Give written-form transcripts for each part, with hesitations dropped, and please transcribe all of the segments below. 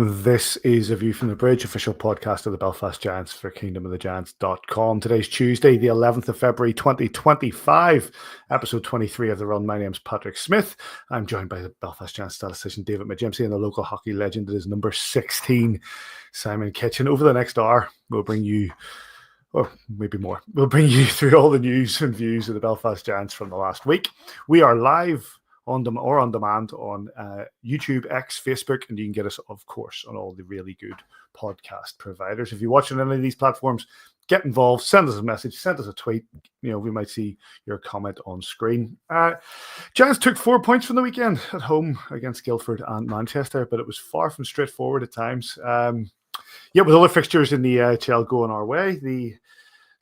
This is A View from the Bridge, official podcast of the Belfast Giants for kingdomofthegiants.com. Today's Tuesday, the 11th of February, 2025, episode 23 of The Run. My name's Patrick Smith. I'm joined by the Belfast Giants statistician David McGimsey and the local hockey legend that is number 16, Simon Kitchen. Over the next hour, we'll bring you, or maybe more, we'll bring you through all the news and views of the Belfast Giants from the last week. We are live on demand on YouTube, X, Facebook, and you can get us, of course, on all the really good podcast providers. If you're watching any of these platforms, get involved, send us a message, send us a tweet. You know, we might see your comment on screen. Giants took 4 points from the weekend at home against Guildford and Manchester, but it was far from straightforward at times. With other fixtures in the EIHL going our way, the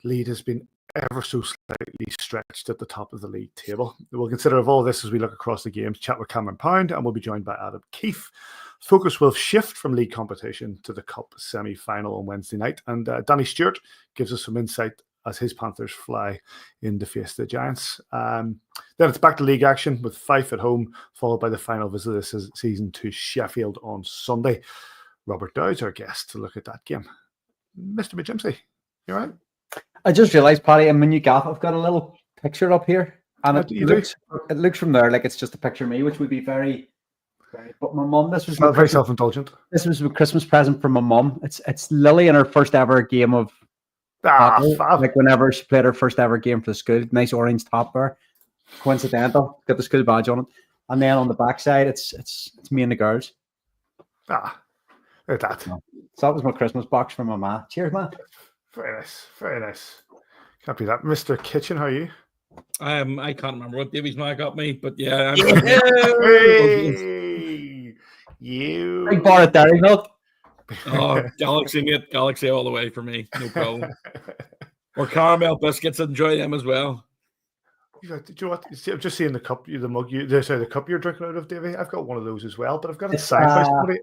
lead has been ever so slightly stretched at the top of the league table. We'll consider all of this as we look across the games, chat with Cameron Pound, and we'll be joined by Adam Keefe. Focus will shift from league competition to the Cup semi-final on Wednesday night, and Danny Stewart gives us some insight as his Panthers fly in to face the Giants. Then it's back to league action with Fife at home, followed by the final visit this season to Sheffield on Sunday. Robert Dowd's our guest to look at that game. Mr. McGimsey, you all right? I just realised, Paddy, I'm in new gaff. I've got a little picture up here, and it looks from there like it's just a picture of me, which would be very. But my mum, this was very self-indulgent. This was a Christmas present from my mum. It's Lily in her first ever game of hockey, like whenever she played her first ever game for the school. Nice orange top there, coincidental. Got the school badge on it, and then on the backside, it's me and the girls. Look at that. So that was my Christmas box from my ma. Cheers, man. Very nice, very nice. Can't be that. Mr. Kitchen, how are you? I can't remember what Davy's ma got me, but yeah. You. Big bar of dairy milk. Oh, Galaxy, mate. Galaxy all the way for me. No problem. Or caramel biscuits, enjoy them as well. Do you know what? I'm just seeing the cup, the cup you're drinking out of, Davy. I've got one of those as well, but I've got it signed by somebody.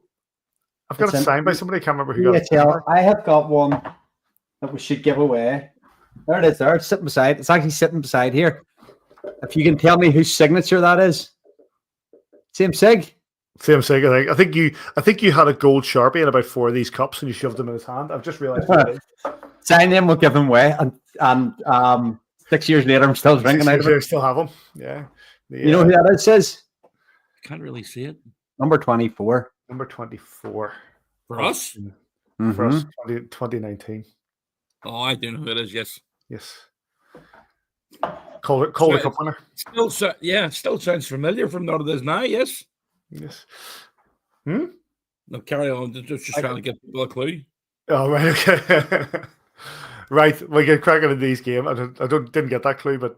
I can't remember who got it. I have got one that we should give away. There it is. There, it's sitting beside. It's actually sitting beside here. If you can tell me whose signature that is. Same sig. Same sig. I think you had a gold Sharpie in about 4 of these cups, and you shoved them in his hand. I've just realised. Sign them. We'll give them away. And 6 years later, I'm still drinking out of it. I still have them. Yeah. You know who that is? Says. Can't really see it. Number 24. Number 24. For us? For us, 2019. Oh, I do know who it is, yes. Yes. Calder Cup winner. Still sounds familiar from what it is now, yes? Yes. No, carry on. Just trying to give people a clue. Oh, right, okay. Right, we get cracking in these games. I didn't get that clue, but...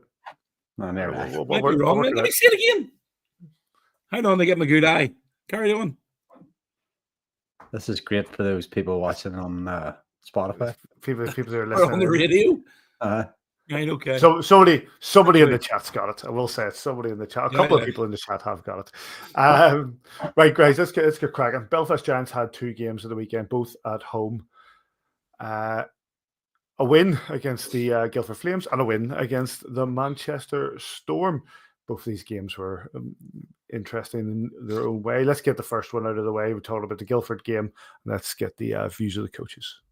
No, never mind. Might be wrong. Let me see it again. Hold on, they get my good eye. Carry on. This is great for those people watching on Spotify. People that are listening on the radio. Right, okay. So somebody in the chat's got it. I will say it. Somebody in the chat. A couple of people in the chat have got it. Right, guys. Let's get cracking. Belfast Giants had 2 games of the weekend, both at home. A win against the Guildford Flames and a win against the Manchester Storm. Both of these games were interesting in their own way. Let's get the first one out of the way. We talked about the Guildford game. Let's get the views of the coaches.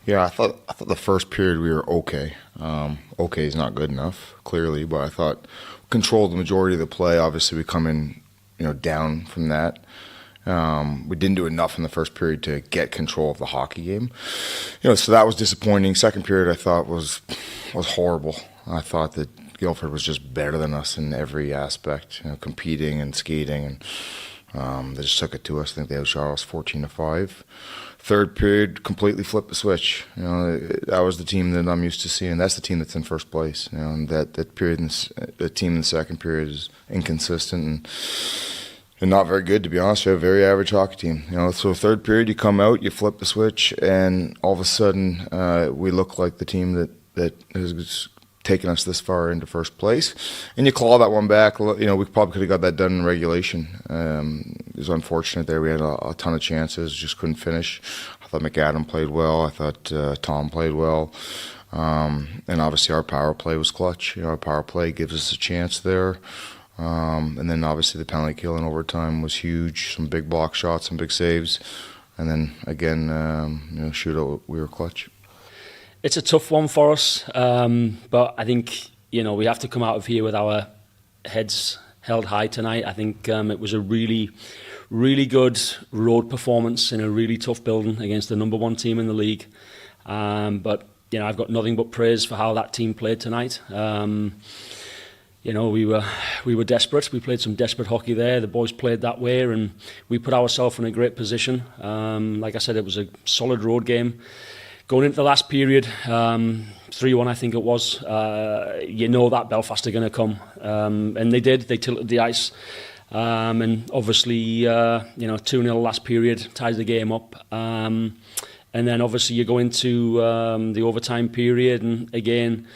Yeah, I thought the first period we were okay. Okay is not good enough, clearly, but I thought we controlled the majority of the play. Obviously, we come in, down from that. We didn't do enough in the first period to get control of the hockey game. So that was disappointing. Second period, I thought was horrible. I thought that Guildford was just better than us in every aspect, competing and skating, and they just took it to us. I think they outshot us 14-5. Third period, completely flipped the switch. That was the team that I'm used to seeing. That's the team that's in first place. And that period, the team in the second period is inconsistent and not very good, to be honest. We have a very average hockey team. So third period, you come out, you flip the switch, and all of a sudden, we look like the team that has taken us this far into first place. And you claw that one back. We probably could have got that done in regulation. It was unfortunate there. We had a ton of chances, just couldn't finish. I thought McAdam played well. I thought Tom played well. And obviously our power play was clutch. Our power play gives us a chance there. And then obviously the penalty kill in overtime was huge. Some big block shots, some big saves. And then again, shootout, we were clutch. It's a tough one for us, but I think, we have to come out of here with our heads held high tonight. I think it was a really, really good road performance in a really tough building against the number one team in the league. But I've got nothing but praise for how that team played tonight. We were desperate. We played some desperate hockey there. The boys played that way, and we put ourselves in a great position. Like I said, it was a solid road game. Going into the last period, 3-1, I think it was, that Belfast are going to come. And they did. They tilted the ice. And obviously, 2-0 last period ties the game up. And then obviously you go into the overtime period, and again,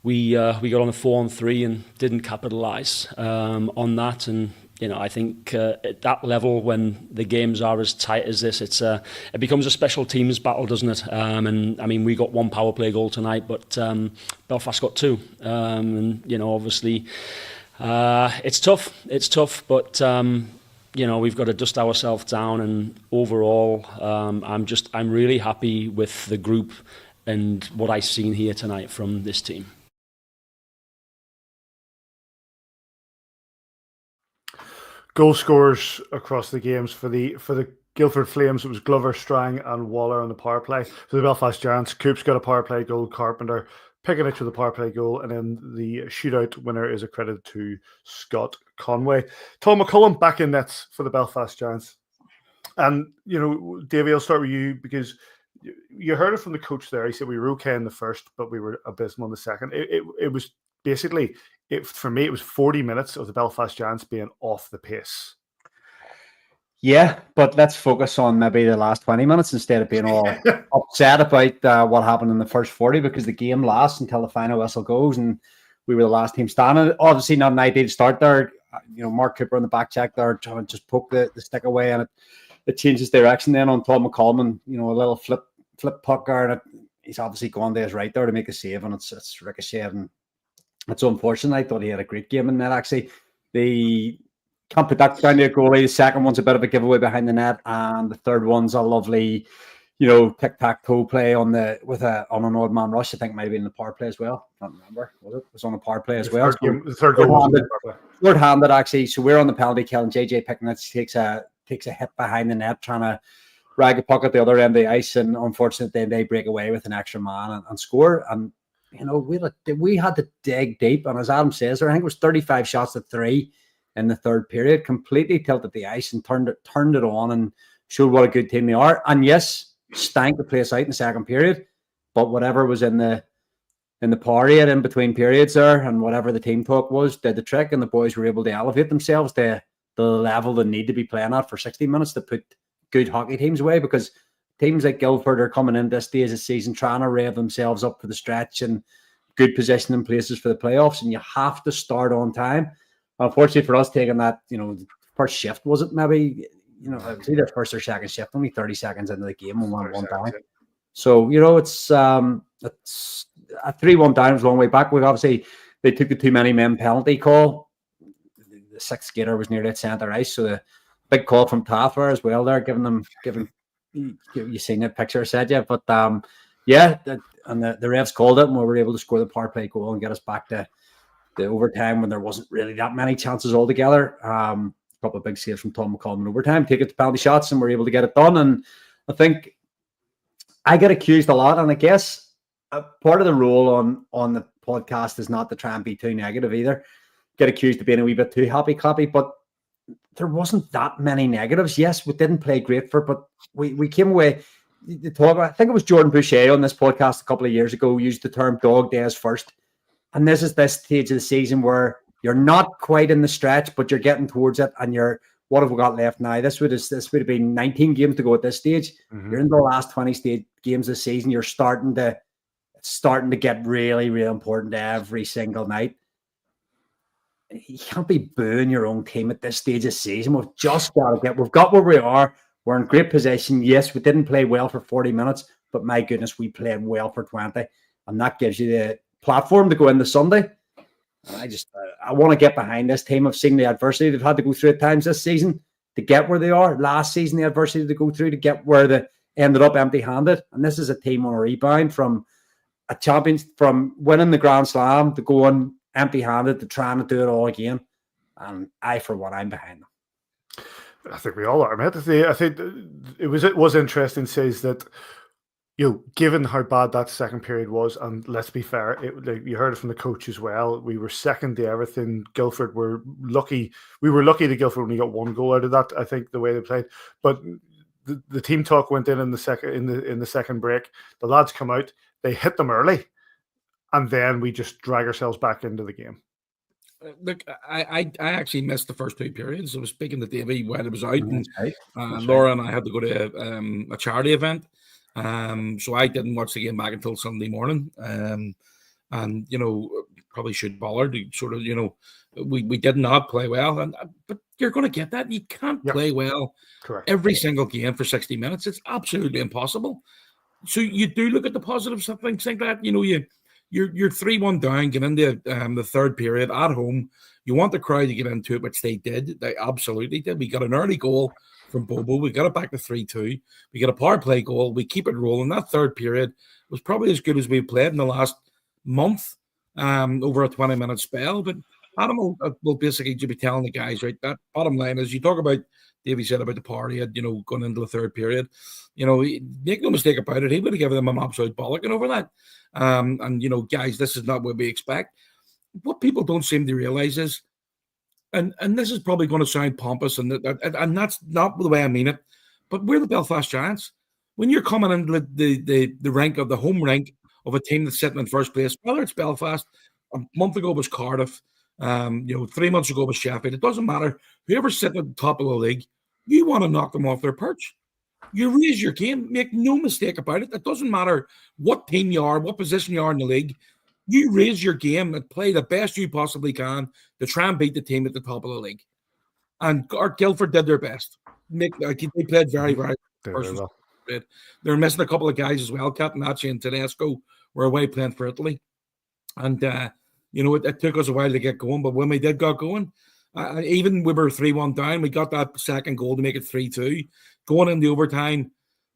we got on a 4-on-3 and didn't capitalise on that. And I think at that level, when the games are as tight as this, it becomes a special teams battle, doesn't it? And I mean, we got one power play goal tonight, but Belfast got two. And obviously, it's tough, but we've got to dust ourselves down. And overall, I'm really happy with the group and what I've seen here tonight from this team. Goal scorers across the games for the Guildford Flames, it was Glover, Strang and Waller on the power play. For the Belfast Giants, Keefe got a power play goal, Carpenter, Pickenich with a power play goal, and then the shootout winner is accredited to Scott Conway. Tom McCullum back in nets for the Belfast Giants. And, Davy, I'll start with you, because you heard it from the coach there. He said we were okay in the first, but we were abysmal in the second. It was basically... for me, it was 40 minutes of the Belfast Giants being off the pace. Yeah, but let's focus on maybe the last 20 minutes instead of being all upset about what happened in the first 40, because the game lasts until the final whistle goes, and we were the last team standing. Obviously, not an ideal start there. Mark Cooper on the back check there trying to just poke the stick away, and it changes direction then on Tom McCullum, and a little flip puck there, and he's obviously gone to his right there to make a save, and it's ricocheted, and it's unfortunate. I thought he had a great game in net, actually. They can't put that down to a goalie. The second one's a bit of a giveaway behind the net, and the third one's a lovely, tic-tac-toe play on an odd man rush. I think it might have been the power play as well. I can't remember. It was on the power play as well. The third goal was on the power play. Third-handed, actually. So we're on the penalty kill, and JJ Pickenich takes a hit behind the net, trying to rag a puck at the other end of the ice, and unfortunately they break away with an extra man and score. And we had to dig deep, and as Adam says, I think it was 35 shots to 3 in the third period, completely tilted the ice and turned it on and showed what a good team they are. And yes, stank the place out in the second period, but whatever was in the power rate in between periods there, and whatever the team talk was, did the trick, and the boys were able to elevate themselves to the level they need to be playing at for 60 minutes to put good hockey teams away, because teams like Guildford are coming in this stage of the season trying to rev themselves up for the stretch and good position in places for the playoffs, and you have to start on time. Unfortunately for us, taking that, first shift, was it maybe, it was either first or second shift, only 30 seconds into the game and one down. So, it's a 3-1 down was a long way back. They took the too many men penalty call. The sixth skater was nearly at centre ice, so the big call from Tathwer as well there, giving you seen that picture, said you, but and the refs called it, and we were able to score the power play goal and get us back to the overtime when there wasn't really that many chances altogether. A couple of big saves from Tom McCullum in overtime, take it to penalty shots, and we're able to get it done. And I think I get accused a lot, and I guess part of the role on the podcast is not to try and be too negative either. Get accused of being a wee bit too happy-clappy, but there wasn't that many negatives. Yes, we didn't play great but we came away. I think it was Jordan Boucher on this podcast a couple of years ago used the term dog days first. And this is this stage of the season where you're not quite in the stretch, but you're getting towards it. And what have we got left now? This would have been 19 games to go at this stage. Mm-hmm. You're in the last 20 games of the season. You're starting to get really, really important every single night. You can't be booing your own team at this stage of the season. We've got where we are. We're in great position. Yes, we didn't play well for 40 minutes, but my goodness, we played well for 20. And that gives you the platform to go into Sunday And I want to get behind this team. I've seen the adversity they've had to go through at times this season to get where they are. Last season, the adversity to go through to get where they ended up empty-handed. And this is a team on a rebound from a champions, from winning the Grand Slam to going empty-handed to trying to do it all again. And for one, I'm behind them. I think we all are, mate. I think it was interesting. Says that, given how bad that second period was, and let's be fair, you heard it from the coach as well. We were second to everything. Guildford were lucky. We were lucky that Guildford only got one goal out of that. I think the way they played, but the team talk went in the second break. The lads come out, they hit them early, and then we just drag ourselves back into the game. Look, I actually missed the first two periods. I was speaking to Davy while it was out, and Laura and I had to go to a charity event. So I didn't watch the game back until Sunday morning. And probably should bother to sort of, we did not play well. But you're going to get that. You can't play well every single game for 60 minutes. It's absolutely impossible. So you do look at the positives of things like that. You're 3-1 down, get into the third period at home. You want the crowd to get into it, which they did. They absolutely did. We got an early goal from Bobo. We got it back to 3-2. We got a power play goal. We keep it rolling. That third period was probably as good as we've played in the last month, over a 20-minute spell. But Adam will basically be telling the guys, right, that bottom line is, you talk about, Davey said about the power he had, going into the third period. Make no mistake about it, he would have given them an absolute bollocking over that. Guys, this is not what we expect. What people don't seem to realize is, and this is probably going to sound pompous, and that's not the way I mean it, but we're the Belfast Giants. When you're coming into the rank of the home rank of a team that's sitting in first place, whether it's Belfast, a month ago was Cardiff, 3 months ago was Sheffield, it doesn't matter. Whoever's sitting at the top of the league, you want to knock them off their perch. You raise your game. Make no mistake about it. It doesn't matter what team you are, what position you are in the league. You raise your game and play the best you possibly can to try and beat the team at the top of the league. And Guildford did their best. They played very, very well. They're missing a couple of guys as well. Catenacci and Tedesco were away playing for Italy. And, it took us a while to get going. But when we did get going, even we were 3-1 down, we got that second goal to make it 3-2. Going into overtime,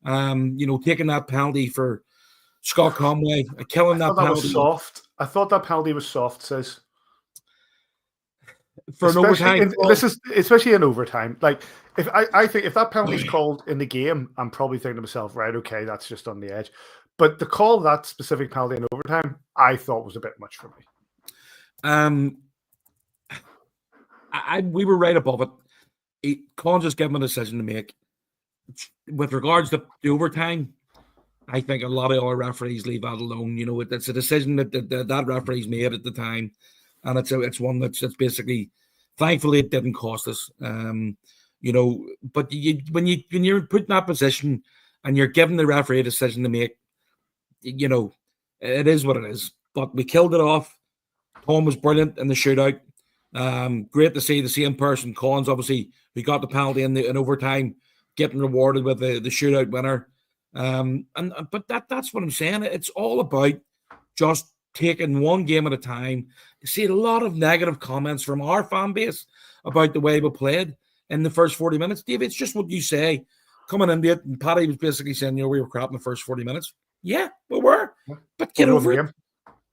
taking that penalty for Scott Conway, killing that penalty. Was soft. I thought that penalty was soft, says. For an overtime. Especially in overtime. Like, I think if that penalty's called in the game, I'm probably thinking to myself, right, okay, that's just on the edge. But the call of that specific penalty in overtime, I thought was a bit much for me. We were right above it. Colin just gave him a decision to make. With regards to the overtime, I think a lot of other referees leave that alone. It's a decision that referee's made at the time, and it's one that's basically, thankfully, it didn't cost us. But when you're put in that position and you're giving the referee a decision to make, it is what it is. But we killed it off. Tom was brilliant in the shootout. Great to see the same person, Collins, obviously, who got the penalty in overtime, getting rewarded with the shootout winner. But that's what I'm saying. It's all about just taking one game at a time. You see a lot of negative comments from our fan base about the way we played in the first 40 minutes. Dave, it's just what you say coming into it. And Paddy was basically saying, we were crap in the first 40 minutes. Yeah, we were. But get over it.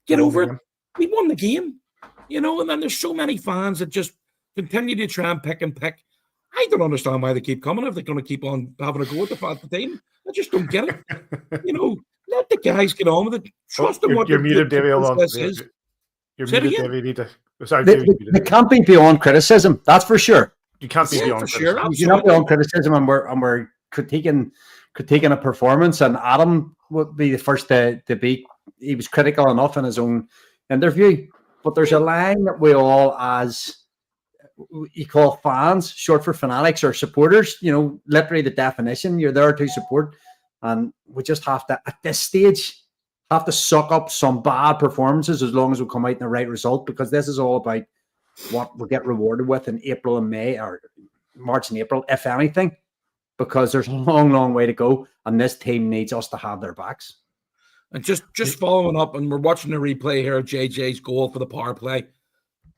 Get over it. We won the game. And then there's so many fans that just continue to try and pick. I don't understand why they keep coming if they're going to keep on having a go at the team. I just don't get it. Let the guys get on with it. Trust them. You're muted, Davey. Hold on. You're muted, Davey. They can't be beyond criticism. That's for sure. You can't be beyond criticism. You're not beyond criticism, and we're critiquing a performance. And Adam would be the first to be. He was critical enough in his own interview. But there's a line that we all, as you call fans, short for fanatics or supporters, literally the definition, you're there to support. And we just have to, at this stage, have to suck up some bad performances as long as we come out in the right result, because this is all about what we get rewarded with in April and May, or March and April, if anything, because there's a long, long way to go. And this team needs us to have their backs. And just following up, and we're watching the replay here of JJ's goal for the power play.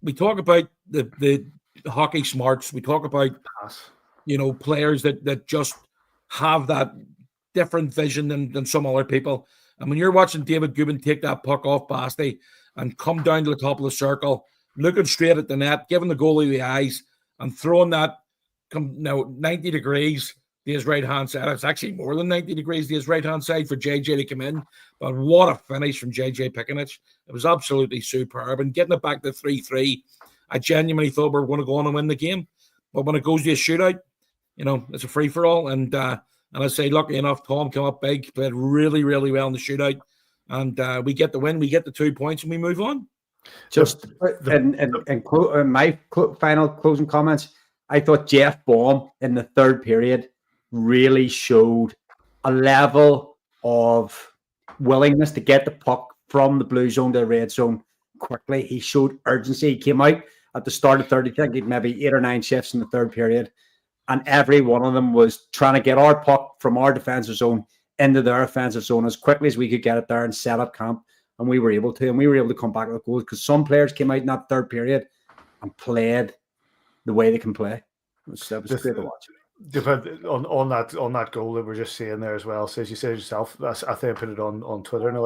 we talk about the hockey smarts. We talk about players that just have that different vision than some other people. And when you're watching David Goodwin take that puck off Basti and come down to the top of the circle, looking straight at the net, giving the goalie the eyes, and throwing that 90 degrees to his right-hand side. It's actually more than 90 degrees to his right-hand side for JJ to come in. But what a finish from JJ Pikanich. It was absolutely superb. And getting it back to 3-3, I genuinely thought we were going to go on and win the game. But when it goes to a shootout, it's a free-for-all. And I say, lucky enough, Tom came up big, played really, really well in the shootout. And we get the win, we get the 2 points, and we move on. Just in my final closing comments, I thought Jeff Baum in the third period really showed a level of willingness to get the puck from the blue zone to the red zone quickly. He showed urgency. He came out at the start of 30, I think he'd maybe 8 or 9 shifts in the third period, and every one of them was trying to get our puck from our defensive zone into their offensive zone as quickly as we could get it there and set up camp. And we were able to. And we were able to come back with goals because some players came out in that third period and played the way they can play. It was great to watch. On that goal that we're just seeing there as well, so as you said yourself, I think I put it on Twitter and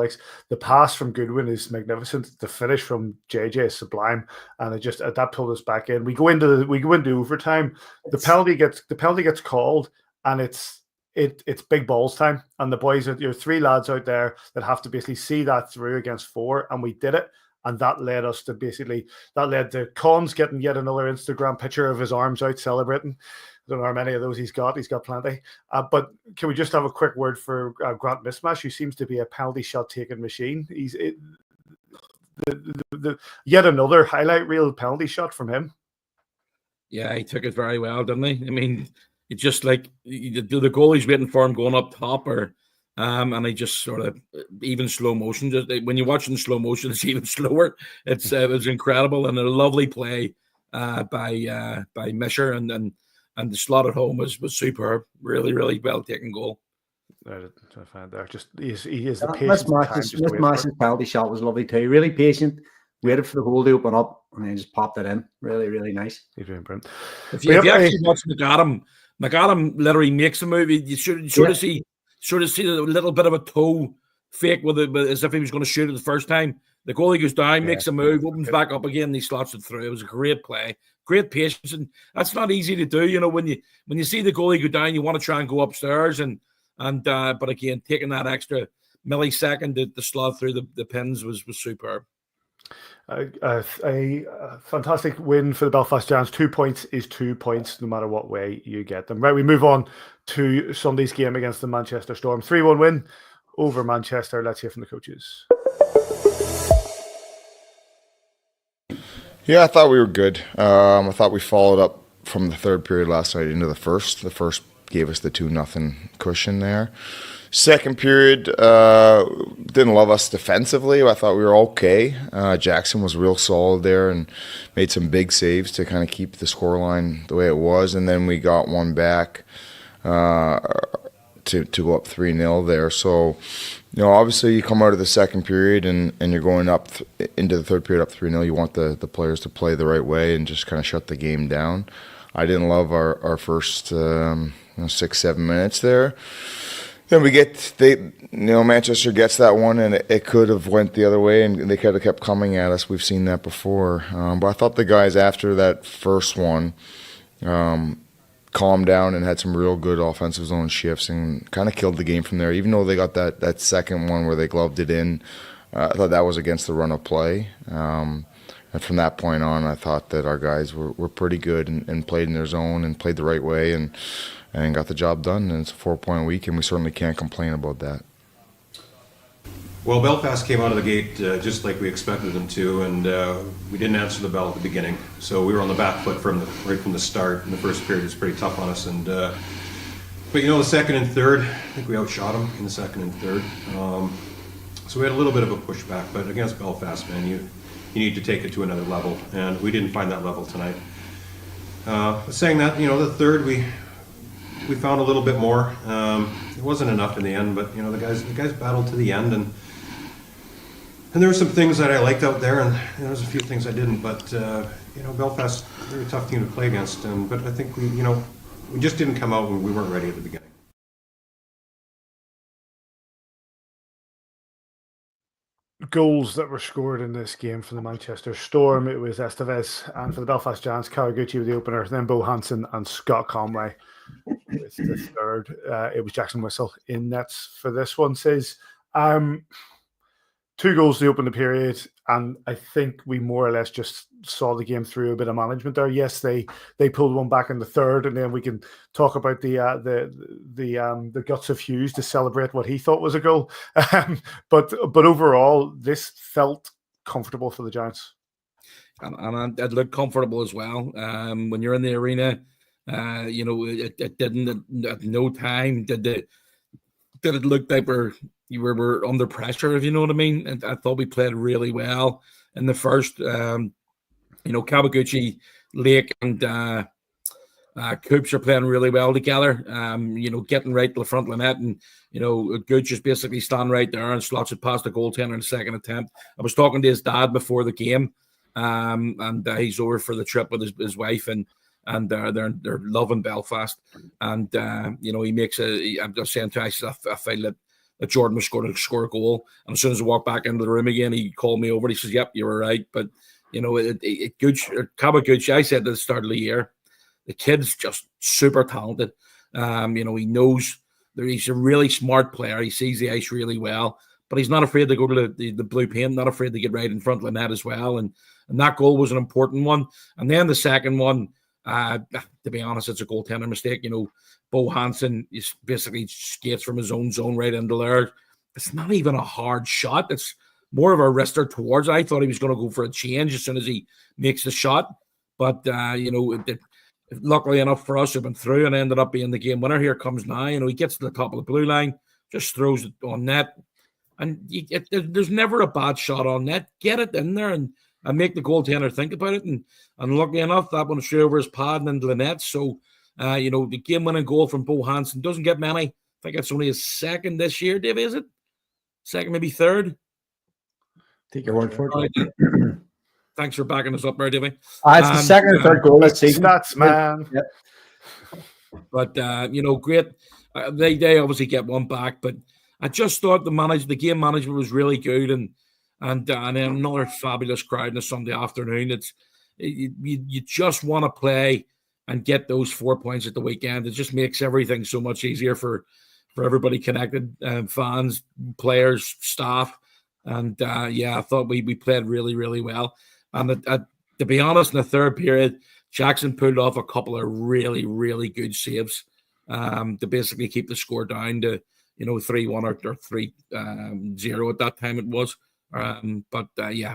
the pass from Goodwin is magnificent. The finish from JJ is sublime, and it just that pulled us back in. We go into overtime. The penalty gets called, and it's big balls time, and the boys, you're 3 lads out there that have to basically see that through against 4, and we did it. And that led to Cons getting yet another Instagram picture of his arms out celebrating. I don't know how many of those he's got. He's got plenty. But can we just have a quick word for Grant Mismash, who seems to be a penalty shot taking machine? He's yet another highlight reel penalty shot from him. Yeah, he took it very well, didn't he? I mean, it's just like the goalie's waiting for him going up top, and he just sort of even slow motion. Just when you're watching slow motion, it's even slower. It was incredible and a lovely play by Misher, and the slot at home was superb. Really, really well taken goal. I find there just he is the patient. Mash's penalty shot was lovely too. Really patient. Waited for the hole to open up and then just popped it in. Really, really nice. He's doing brilliant. If you actually watch McAdam literally makes a move. You should sort of see a little bit of a toe fake with it, as if he was going to shoot it the first time. The goalie goes down, makes a move, opens back up again, and he slots it through. It was a great play, great patience, and that's not easy to do. When you see the goalie go down, you want to try and go upstairs, but again, taking that extra millisecond to slot through the pins was superb. A fantastic win for the Belfast Giants. 2 points is 2 points, no matter what way you get them. Right, we move on to Sunday's game against the Manchester Storm. 3-1 win over Manchester. Let's hear from the coaches. Yeah, I thought we were good. I thought we followed up from the third period last night into the first. The first gave us the 2-0 cushion there. Second period, didn't love us defensively. I thought we were okay. Jackson was real solid there and made some big saves to kind of keep the scoreline the way it was. And then we got one back to go up 3-0 there. So, obviously you come out of the second period and you're going up into the third period up 3-0. You want the players to play the right way and just kind of shut the game down. I didn't love our first 6-7 minutes there. Then Manchester gets that one, and it could have went the other way, and they could have kept coming at us. We've seen that before. But I thought the guys after that first one calmed down and had some real good offensive zone shifts and kind of killed the game from there. Even though they got that second one where they gloved it in, I thought that was against the run of play. And from that point on, I thought that our guys were pretty good and played in their zone and played the right way and got the job done. And it's a 4-point week, and we certainly can't complain about that. Well, Belfast came out of the gate just like we expected them to, and we didn't answer the bell at the beginning. So we were on the back foot right from the start, and the first period was pretty tough on us. But the second and third, I think we outshot them in the second and third. So we had a little bit of a pushback, but against Belfast, man, you need to take it to another level, and we didn't find that level tonight. Saying that, the third we found a little bit more. It wasn't enough in the end, but the guys battled to the end, and And there were some things that I liked out there, and there was a few things I didn't. But Belfast, they're a tough team to play against. But I think we just didn't come out when we weren't ready at the beginning. Goals that were scored in this game for the Manchester Storm, it was Estevez, and for the Belfast Giants, Kawaguchi with the opener, then Bo Hansen and Scott Conway with the third. It was Jackson Whistle in nets for this one. Says 2 goals to open the period, and I think we more or less just saw the game through a bit of management there. Yes, they pulled one back in the third, and then we can talk about the guts of Hughes to celebrate what he thought was a goal. But overall, this felt comfortable for the Giants, and it looked comfortable as well. When you're in the arena, it didn't at no time did it look like we're under pressure, if you know what I mean. And I thought we played really well in the first. Kawaguchi, Lake, and Coops are playing really well together. Getting right to the front of the net, and Gooch is basically standing right there and slots it past the goaltender in the second attempt. I was talking to his dad before the game, and he's over for the trip with his wife, and they're loving Belfast. And he makes I'm just saying to him, I feel that Jordan was going to score a goal, and as soon as I walked back into the room again, he called me over. He says, "Yep, you were right." But Kawaguchi, I said at the start of the year, the kid's just super talented. He knows that he's a really smart player. He sees the ice really well, but he's not afraid to go to the blue paint, not afraid to get right in front of the net as well. And that goal was an important one. And then the second one, to be honest, it's a goaltender mistake. Bo Hansen is basically skates from his own zone right into there. It's not even a hard shot. It's more of a wrister towards it. I thought he was going to go for a change as soon as he makes the shot. But, luckily enough for us, it went through and ended up being the game winner. Here comes now. He gets to the top of the blue line, just throws it on net. And there's never a bad shot on net. Get it in there and make the goaltender think about it. And luckily enough, that went straight over his pad and into the net. So, the game-winning goal from Bo Hansen doesn't get many. I think it's only his second this year, Dave, is it? Second, maybe third? Take your word for it. Thanks for backing us up there, Davey. It's the second or third goal this season. Stats, man. Yep. But, great. They obviously get one back, but I just thought the game management was really good, and then another fabulous crowd on a Sunday afternoon. You just want to play and get those 4 points at the weekend. It just makes everything so much easier for everybody connected, fans, players, staff. And I thought we played really, really well. And to be honest, in the third period, Jackson pulled off a couple of really, really good saves to basically keep the score down to 3-1 or 3-0 at that time it was. But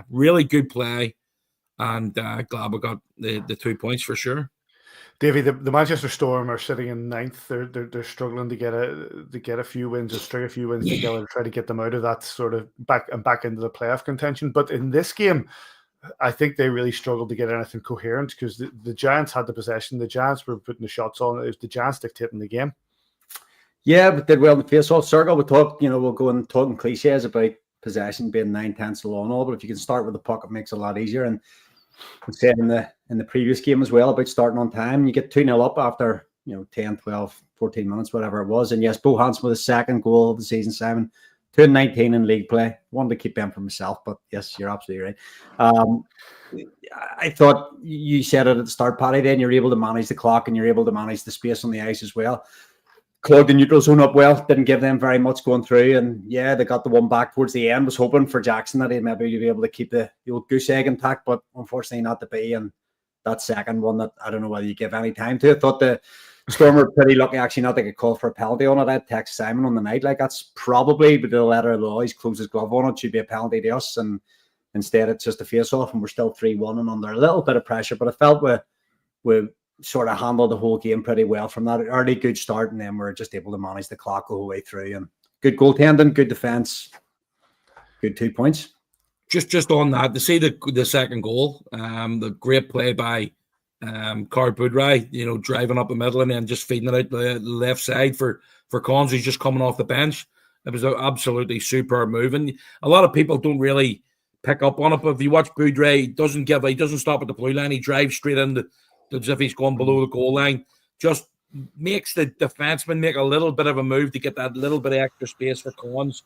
really good play, and glad we got the 2 points for sure. Davey, the Manchester Storm are sitting in ninth. They're struggling to get a few wins or string a few wins together to try to get them out of that sort of back into the playoff contention. But in this game, I think they really struggled to get anything coherent because the Giants had the possession. The Giants were putting the shots on. It was the Giants dictating the game. Yeah, but did well in the face-off circle. We talk, we'll go and talking cliches about possession being 9/10 the law and all, but if you can start with the puck, it makes it a lot easier. And we said in the previous game as well about starting on time. You get 2-0 up after 10, 12, 14 minutes, whatever it was. And yes, Bo Hansen with his second goal of the season, Simon. 2-19 in league play. Wanted to keep them for myself, but yes, you're absolutely right. I thought you said it at the start, Paddy, then you're able to manage the clock and you're able to manage the space on the ice as well. Clogged the neutral zone up well, didn't give them very much going through, and they got the one back towards the end. Was hoping for Jackson that he'd maybe be able to keep the old goose egg intact, but unfortunately not to be. And that second one, that I don't know whether you give any time to. I thought the Storm were pretty lucky actually not to get called for a penalty on it. I text Simon on the night, like that's probably, but the letter of the law, he's closed his glove on it, should be a penalty to us, and instead it's just a face-off, and we're still 3-1 and under a little bit of pressure. But I felt we sort of handled the whole game pretty well from that early good start, and then we're just able to manage the clock the whole way through. And good goaltending, good defense, good 2 points. Just on that, to see the second goal, the great play by Car Budrai, driving up the middle and then just feeding it out the left side for Cons, who's just coming off the bench. It was an absolutely superb move. And a lot of people don't really pick up on it. But if you watch Boudreaux, he doesn't stop at the blue line. He drives straight into as if he's going below the goal line. Just makes the defenseman make a little bit of a move to get that little bit of extra space for Collins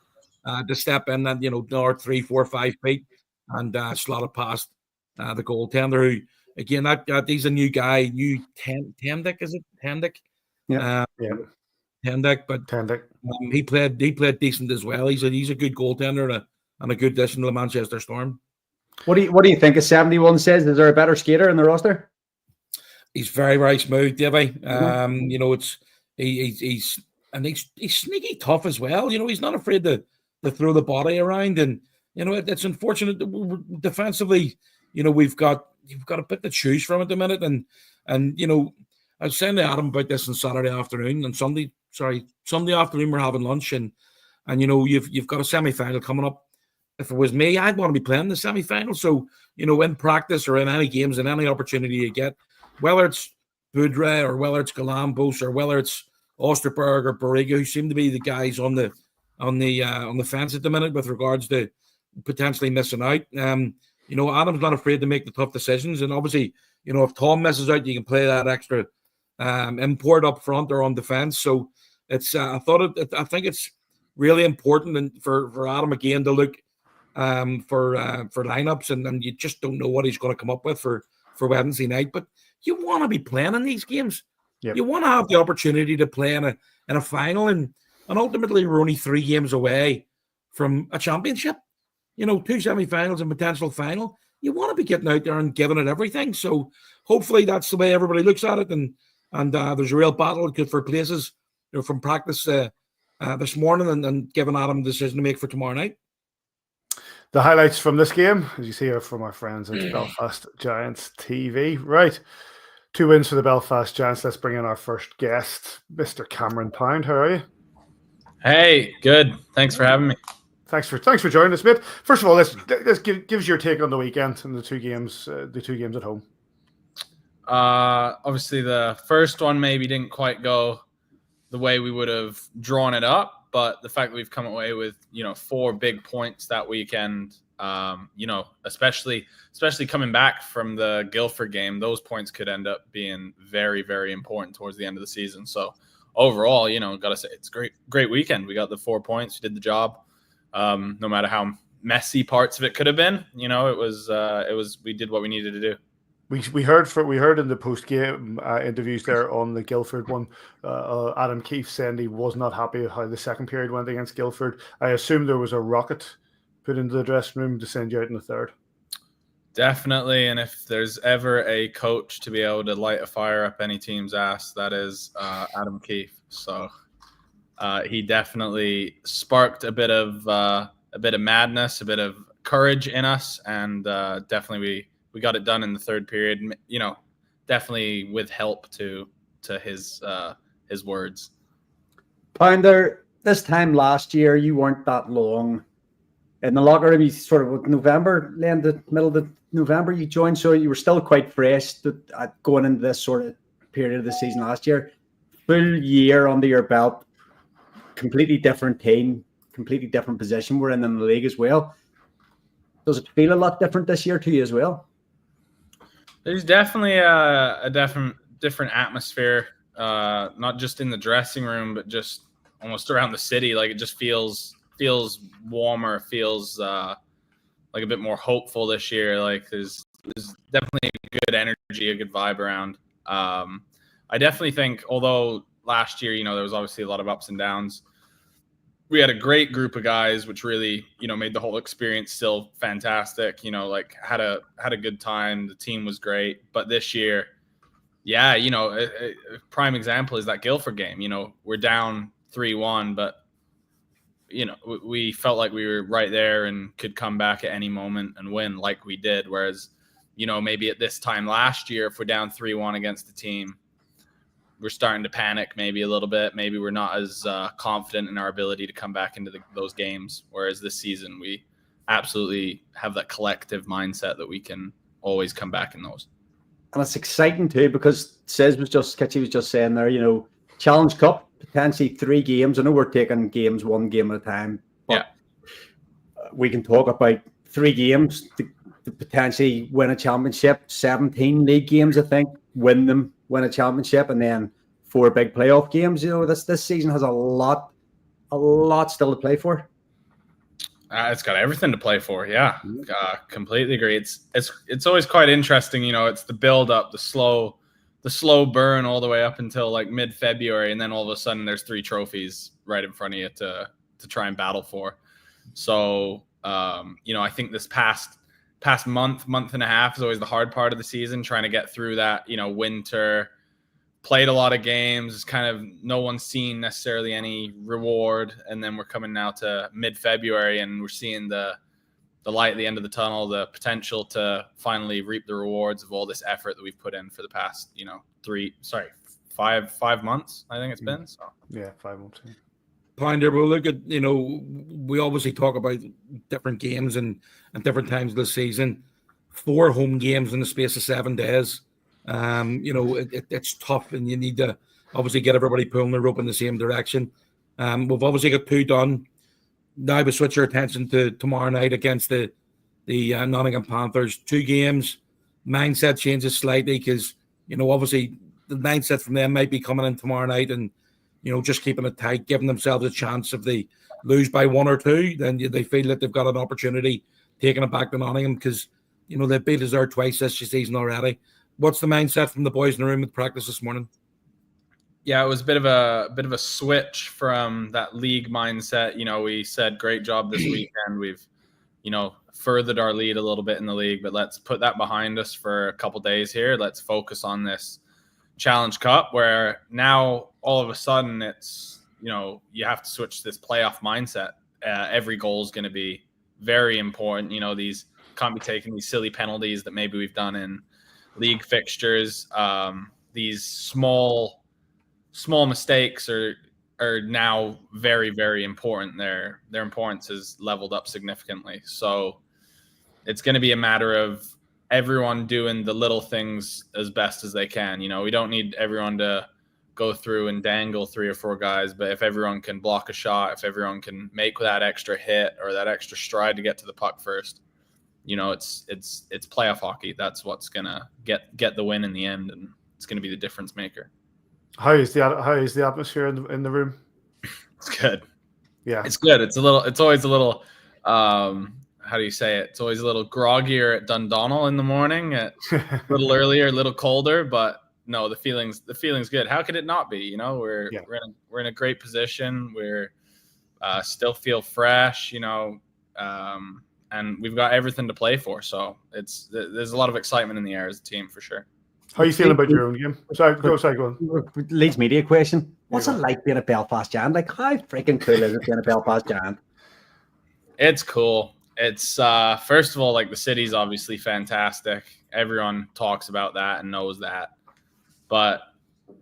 to step in and, north 3, 4, 5 feet and slot it past the goaltender, who, again, that he's a new guy, Tendick, is it? Tendick? Yeah. Tendick, but he played decent as well. He's a good goaltender and a good addition to the Manchester Storm. What do you think of 71 says? Is there a better skater in the roster? He's very, very smooth, Davy. It's he's sneaky tough as well. He's not afraid to throw the body around, and it's unfortunate that defensively, you've got a bit to choose from at the minute, and I was saying to Adam about this on Saturday afternoon and Sunday afternoon we're having lunch, and you've got a semi-final coming up. If it was me, I'd want to be playing the semi-final. So, in practice or in any games and any opportunity you get, whether it's Boudreaux or whether it's Galambos or whether it's Osterberg or Barriga, who seem to be the guys on the fence at the minute with regards to potentially missing out. Adam's not afraid to make the tough decisions, and obviously, if Tom misses out, you can play that extra import up front or on defense. So it's I think it's really important for Adam again to look for lineups, and you just don't know what he's going to come up with for Wednesday night. But you want to be playing in these games. Yep. You want to have the opportunity to play in a final, and ultimately we're only 3 games away from a championship. 2 semi-finals and potential final. You want to be getting out there and giving it everything. So hopefully that's the way everybody looks at it, and there's a real battle for places from practice this morning, and giving Adam a decision to make for tomorrow night. The highlights from this game, as you see, are from our friends at Belfast Giants TV. Right. 2 wins for the Belfast Giants. Let's bring in our first guest, Mr. Cameron Pound. How are you? Hey, good. Thanks for having me. Thanks for joining us, mate. First of all, let's give us your take on the weekend and the two games at home. Obviously, the first one maybe didn't quite go the way we would have drawn it up, but the fact that we've come away with 4 big points that weekend, especially coming back from the Guildford game, those points could end up being very, very important towards the end of the season. So overall, gotta say it's great weekend. We got the 4 points. We did the job. No matter how messy parts of it could have been, it was we did what we needed to do. We heard in the post game interviews there on the Guildford one, Adam Keefe saying he was not happy with how the second period went against Guildford. I assume there was a rocket put into the dressing room to send you out in the third. Definitely, and if there's ever a coach to be able to light a fire up any team's ass, that is Adam Keefe. So he definitely sparked a bit of madness, a bit of courage in us, and definitely we got it done in the third period. Definitely with help to his words. Pounder, this time last year you weren't that long in the locker room. You sort of November, the middle of November you joined, so you were still quite fresh going into this sort of period of the season last year. Full year under your belt. Completely different team, completely different position we're in the league as well. Does it feel a lot different this year to you as well? There's definitely a different atmosphere, not just in the dressing room, but just almost around the city. Like, it just feels warmer, feels like a bit more hopeful this year. Like, there's definitely a good energy, a good vibe around. I definitely think, although last year, there was obviously a lot of ups and downs, we had a great group of guys, which really, made the whole experience still fantastic. Had a good time. The team was great. But this year, a prime example is that Guildford game. We're down 3-1, but we felt like we were right there and could come back at any moment and win like we did. Whereas, maybe at this time last year, if we're down 3-1 against the team, we're starting to panic maybe a little bit. Maybe we're not as confident in our ability to come back into those games. Whereas this season, we absolutely have that collective mindset that we can always come back in those. And it's exciting too, because Kitchie was just saying there, Challenge Cup, potentially 3 games. I know we're taking games 1 game at a time. But we can talk about 3 games to potentially win a championship, 17 league games, I think, win a championship, and then 4 big playoff games. This season has a lot still to play for. It's got everything to play for. Yeah, completely agree. It's always quite interesting. It's the build up, the slow burn all the way up until like mid-February, and then all of a sudden there's 3 trophies right in front of you to try and battle for. So I think this past month and a half is always the hard part of the season, trying to get through that. Winter, played a lot of games. It's kind of no one's seen necessarily any reward, and then we're coming now to mid-February, and we're seeing the light at the end of the tunnel, the potential to finally reap the rewards of all this effort that we've put in for the past 5 months. I think it's been so. Yeah, 5 months. Yeah. Pinder, we'll look at, we obviously talk about different games and different times of the season. 4 home games in the space of 7 days. It's tough, and you need to obviously get everybody pulling the rope in the same direction. We've obviously got 2 done. Now we switch our attention to tomorrow night against the Nottingham Panthers. 2 games. Mindset changes slightly because, obviously the mindset from them might be coming in tomorrow night and, just keeping it tight, giving themselves a chance. If they lose by 1 or 2, then they feel that they've got an opportunity taking it back to Nottingham because, they beat us there twice this season already. What's the mindset from the boys in the room at practice this morning? Yeah, it was a bit of a switch from that league mindset. We said great job this weekend. We've, furthered our lead a little bit in the league, but let's put that behind us for a couple days here. Let's focus on this Challenge Cup, where now all of a sudden it's, you have to switch to this playoff mindset. Every goal is going to be very important. These can't be taking these silly penalties that maybe we've done in league fixtures. These small mistakes are now very, very important. Their importance is leveled up significantly. So it's going to be a matter of everyone doing the little things as best as they can. We don't need everyone to go through and dangle 3 or 4 guys, but if everyone can block a shot, if everyone can make that extra hit or that extra stride to get to the puck first, it's playoff hockey. That's what's gonna get the win in the end, and it's gonna be the difference maker. How is the atmosphere in the room? It's good. Yeah, it's good. It's always a little. How do you say it? It's always a little groggier at Dundonald in the morning. A little earlier, a little colder, but no, the feeling's good. How could it not be? We're in a great position. We're still feel fresh. And we've got everything to play for. So there's a lot of excitement in the air as a team for sure. How are you feeling about your own game? Sorry, go on. Leeds media question. What's it like being a Belfast Giant? Like, how freaking cool is it being a Belfast Giant? It's cool. It's first of all, like, the city's obviously fantastic. Everyone talks about that and knows that. But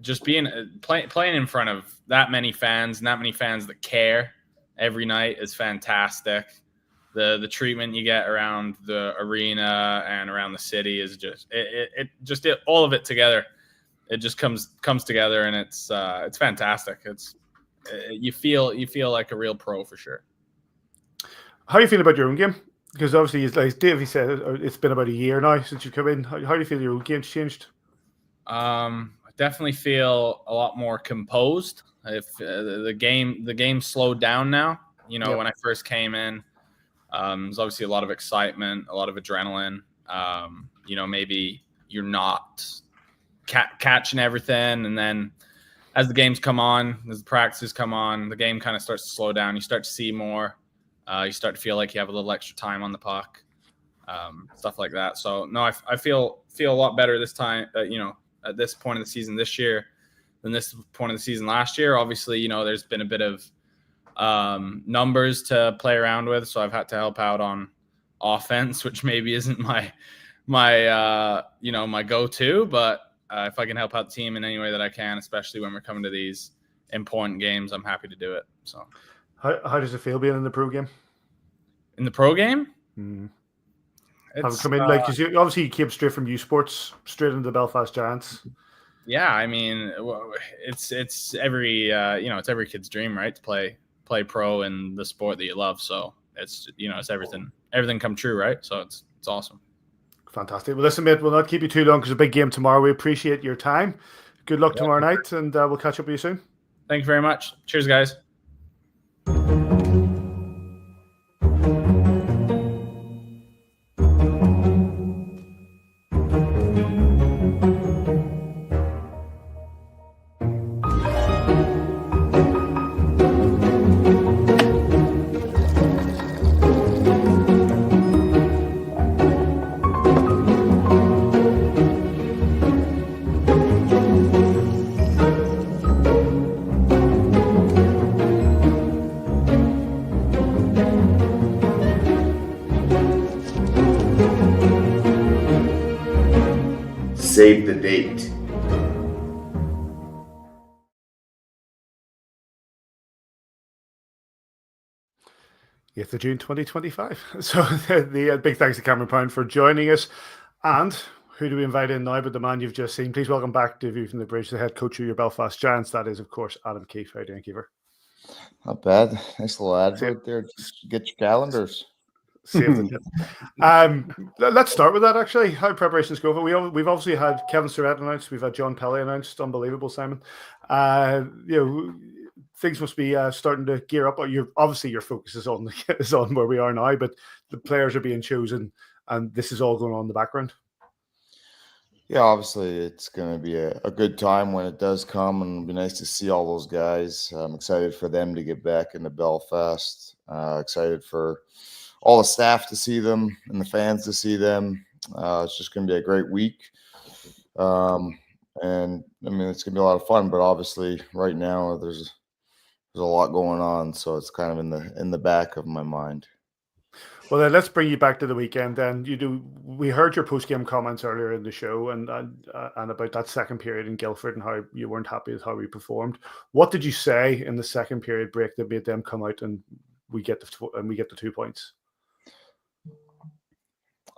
just playing in front of that many fans and that many fans that care every night is fantastic. The treatment you get around the arena and around the city is just all of it together. It just comes together, and it's fantastic. You feel like a real pro for sure. How are you feeling about your own game? Because obviously, like Davey said, it's been about a year now since you come in. How do you feel your own game's changed? I definitely feel a lot more composed. If the game slowed down now, when I first came in. There's obviously a lot of excitement, a lot of adrenaline. Maybe you're not catching everything. And then as the games come on, as the practices come on, the game kind of starts to slow down. You start to see more. You start to feel like you have a little extra time on the puck, stuff like that. So, no, I feel a lot better this time, at this point of the season this year than this point of the season last year. Obviously, there's been a bit of numbers to play around with, so I've had to help out on offense, which maybe isn't my go-to, but if I can help out the team in any way that I can, especially when we're coming to these important games, I'm happy to do it. So how does it feel being in the pro game? In the pro game? Have it come in because obviously you came straight from U Sports straight into the Belfast Giants. Yeah, I mean, it's every it's every kid's dream, right? To play pro in the sport that you love. So it's it's everything everything come true, right? So it's awesome. Fantastic. Well, listen, mate, we'll not keep you too long because a big game tomorrow. We appreciate your time. Good luck tomorrow night, and we'll catch up with you soon. Thank you very much. Cheers, guys. Save the date. Of June 2025. So the big thanks to Cameron Pound for joining us. And who do we invite in now but the man you've just seen? Please welcome back to View from the Bridge, the head coach of your Belfast Giants. That is, of course, Adam Keefe. How are you doing, Keefe? Not bad. Nice little advert there. Just get your calendars. Let's start with that, actually. How preparations go? We've obviously had Kevin Surratt announced. We've had John Pelly announced. Unbelievable, Simon. Things must be starting to gear up. Obviously your focus is on where we are now, but the players are being chosen, and this is all going on in the background. Yeah, obviously it's going to be a good time when it does come, and it'll be nice to see all those guys. I'm excited for them to get back into Belfast. Excited for all the staff to see them and the fans to see them. It's just going to be a great week. And I mean, it's going to be a lot of fun, but obviously right now there's a lot going on. So it's kind of in the back of my mind. Well, then let's bring you back to the weekend. Then we heard your post-game comments earlier in the show and about that second period in Guildford and how you weren't happy with how we performed. What did you say in the second period break that made them come out and we get the 2 points?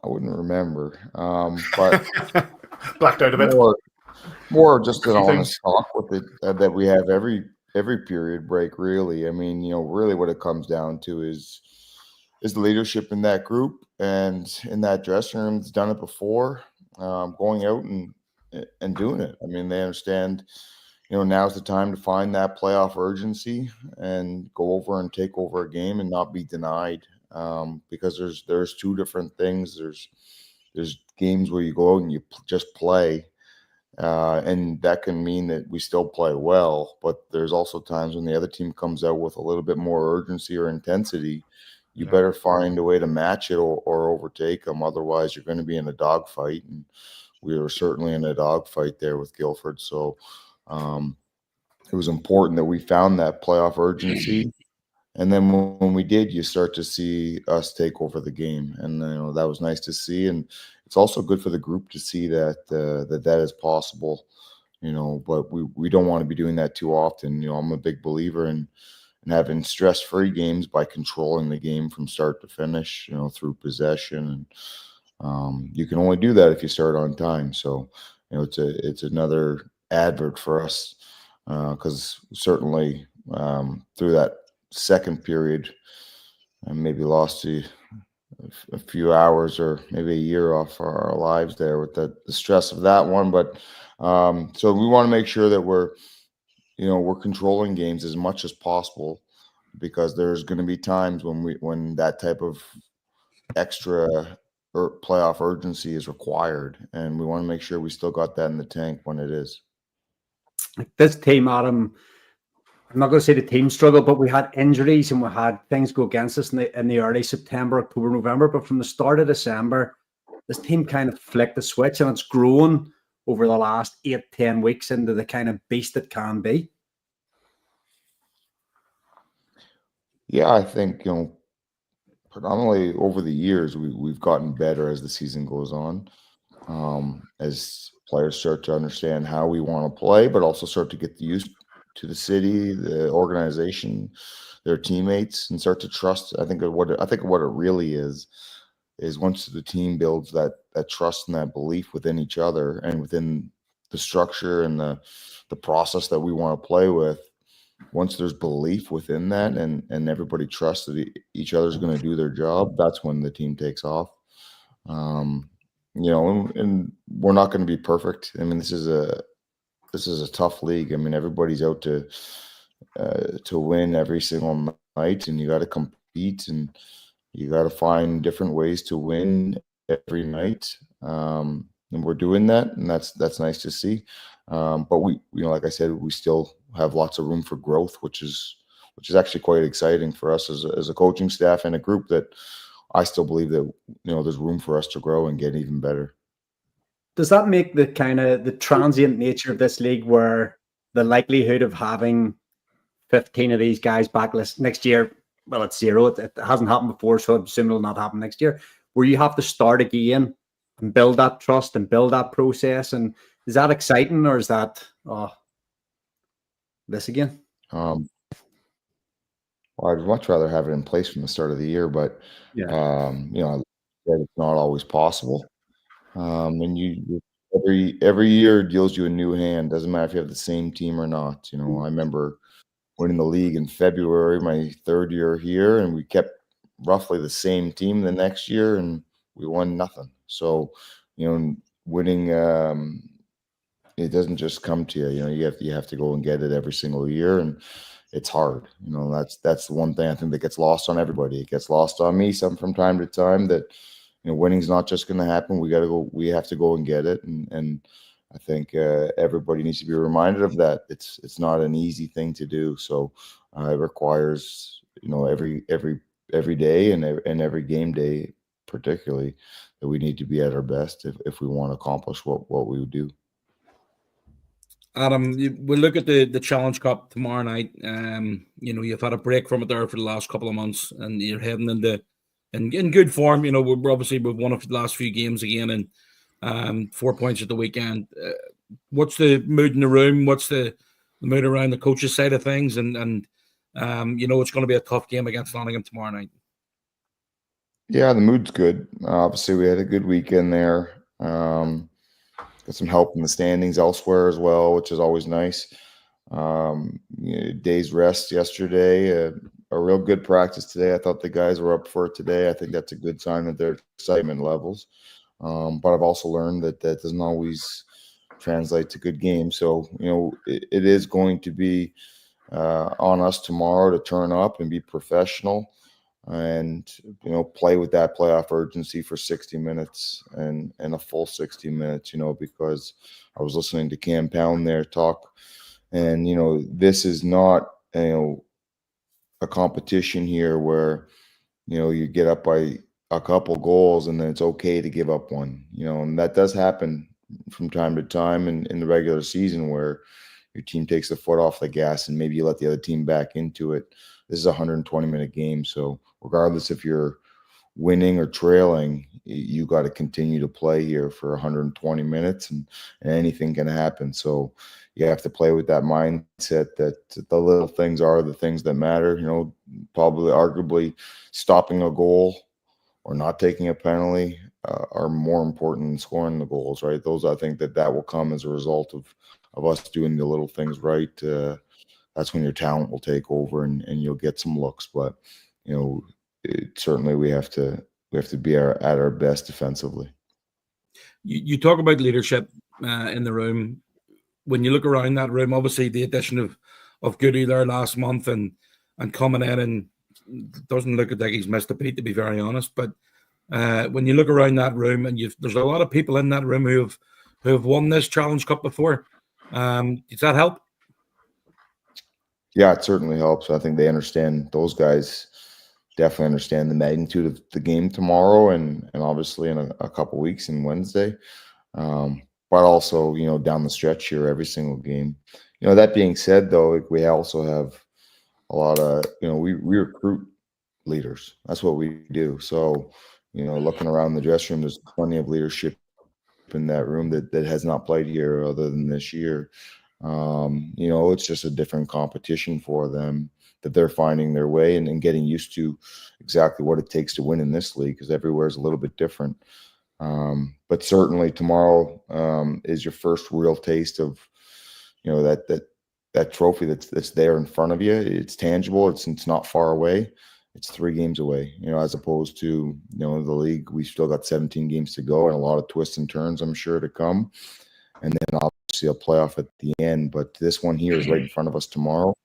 I wouldn't remember, but blacked out a bit. More just an honest talk with it that we have every period break. Really, I mean, really what it comes down to is the leadership in that group and in that dressing room that's done it before, going out and doing it. I mean, they understand. Now's the time to find that playoff urgency and go over and take over a game and not be denied. Because there's two different things. There's games where you go out and you just play, and that can mean that we still play well. But there's also times when the other team comes out with a little bit more urgency or intensity. You better find a way to match it or overtake them. Otherwise, you're going to be in a dogfight, and we were certainly in a dogfight there with Guildford. So it was important that we found that playoff urgency. And then when we did, you start to see us take over the game, and that was nice to see. And it's also good for the group to see that that is possible. But we don't want to be doing that too often. I'm a big believer in having stress-free games by controlling the game from start to finish. Through possession, and you can only do that if you start on time. So it's another advert for us because certainly through that second period and maybe lost a few hours or maybe a year off our lives there with the stress of that one. But so we want to make sure that we're controlling games as much as possible, because there's going to be times when that type of extra playoff urgency is required, and we want to make sure we still got that in the tank when it is. This team, Adam, I'm not going to say the team struggled, but we had injuries and we had things go against us in the early September, October, November. But from the start of December, this team kind of flicked the switch, and it's grown over the last 8-10 weeks into the kind of beast it can be. Yeah, I think, predominantly over the years, we've gotten better as the season goes on, as players start to understand how we want to play, but also start to get used to the city, the organization, their teammates, and start to trust. I think what it really is once the team builds that trust and that belief within each other and within the structure and the process that we want to play with, once there's belief within that and everybody trusts that each other's going to do their job, that's when the team takes off. And we're not going to be perfect. I mean, this is a tough league. I mean, everybody's out to win every single night, and you got to compete, and you got to find different ways to win every night. And we're doing that, and that's nice to see. But we, like I said, we still have lots of room for growth, which is actually quite exciting for us as a coaching staff and a group that I still believe that, there's room for us to grow and get even better. Does that make the kind of the transient nature of this league, where the likelihood of having 15 of these guys back next year, well, it's zero. It hasn't happened before, so I assume it'll not happen next year, where you have to start again and build that trust and build that process? And is that exciting, or is that this again? Well, I'd much rather have it in place from the start of the year, but it's not always possible. And you every year deals you a new hand. Doesn't matter if you have the same team or not. I remember winning the league in February, my third year here, and we kept roughly the same team the next year, and we won nothing. So, winning, it doesn't just come to you. You have to go and get it every single year, and it's hard. That's the one thing I think that gets lost on everybody. It gets lost on me from time to time that, winning's not just going to happen. We have to go and get it. And I think everybody needs to be reminded of that. It's not an easy thing to do. So it requires, every day and every game day, particularly, that we need to be at our best if we want to accomplish what we do. Adam, we'll look at the Challenge Cup tomorrow night. You've had a break from it there for the last couple of months, and you're heading in good form. We're obviously we've won the last few games again, and 4 points at the weekend. What's the mood in the room? What's the mood around the coaches' side of things? And it's going to be a tough game against Nottingham tomorrow night. Yeah, the mood's good. Obviously, we had a good weekend there. Got some help in the standings elsewhere as well, which is always nice. Day's rest yesterday, a real good practice today. I thought the guys were up for it today. I think that's a good sign of their excitement levels. But I've also learned that doesn't always translate to good games. So, it is going to be on us tomorrow to turn up and be professional and, play with that playoff urgency for 60 minutes and a full 60 minutes, because I was listening to Cam Pound there talk. And, this is not, a competition here where, you get up by a couple goals and then it's okay to give up one, and that does happen from time to time in the regular season where your team takes the foot off the gas and maybe you let the other team back into it. This is a 120-minute game. So regardless if you're winning or trailing, you got to continue to play here for 120 minutes and anything can happen. So you have to play with that mindset that the little things are the things that matter, probably arguably stopping a goal or not taking a penalty are more important than scoring the goals, right? Those, I think that will come as a result of us doing the little things right. That's when your talent will take over and you'll get some looks. But, certainly we have to be at our best defensively. You talk about leadership in the room. When you look around that room, obviously the addition of Goody there last month and coming in and doesn't look like he's missed a beat, to be very honest. But when you look around that room, and there's a lot of people in that room who have won this Challenge Cup before. Does that help? Yeah, it certainly helps. I think they understand. Those guys definitely understand the magnitude of the game tomorrow, and obviously in a couple weeks and Wednesday. But also, down the stretch here, every single game. That being said, though, we also have a lot of, we recruit leaders. That's what we do. So, looking around the dressing room, there's plenty of leadership in that room that has not played here other than this year. It's just a different competition for them that they're finding their way and getting used to exactly what it takes to win in this league, because everywhere is a little bit different. But certainly tomorrow is your first real taste of, that that trophy that's there in front of you. It's tangible. It's not far away. It's 3 games away, as opposed to, the league, we still got 17 games to go and a lot of twists and turns, I'm sure, to come. And then obviously a playoff at the end. But this one here is right in front of us tomorrow.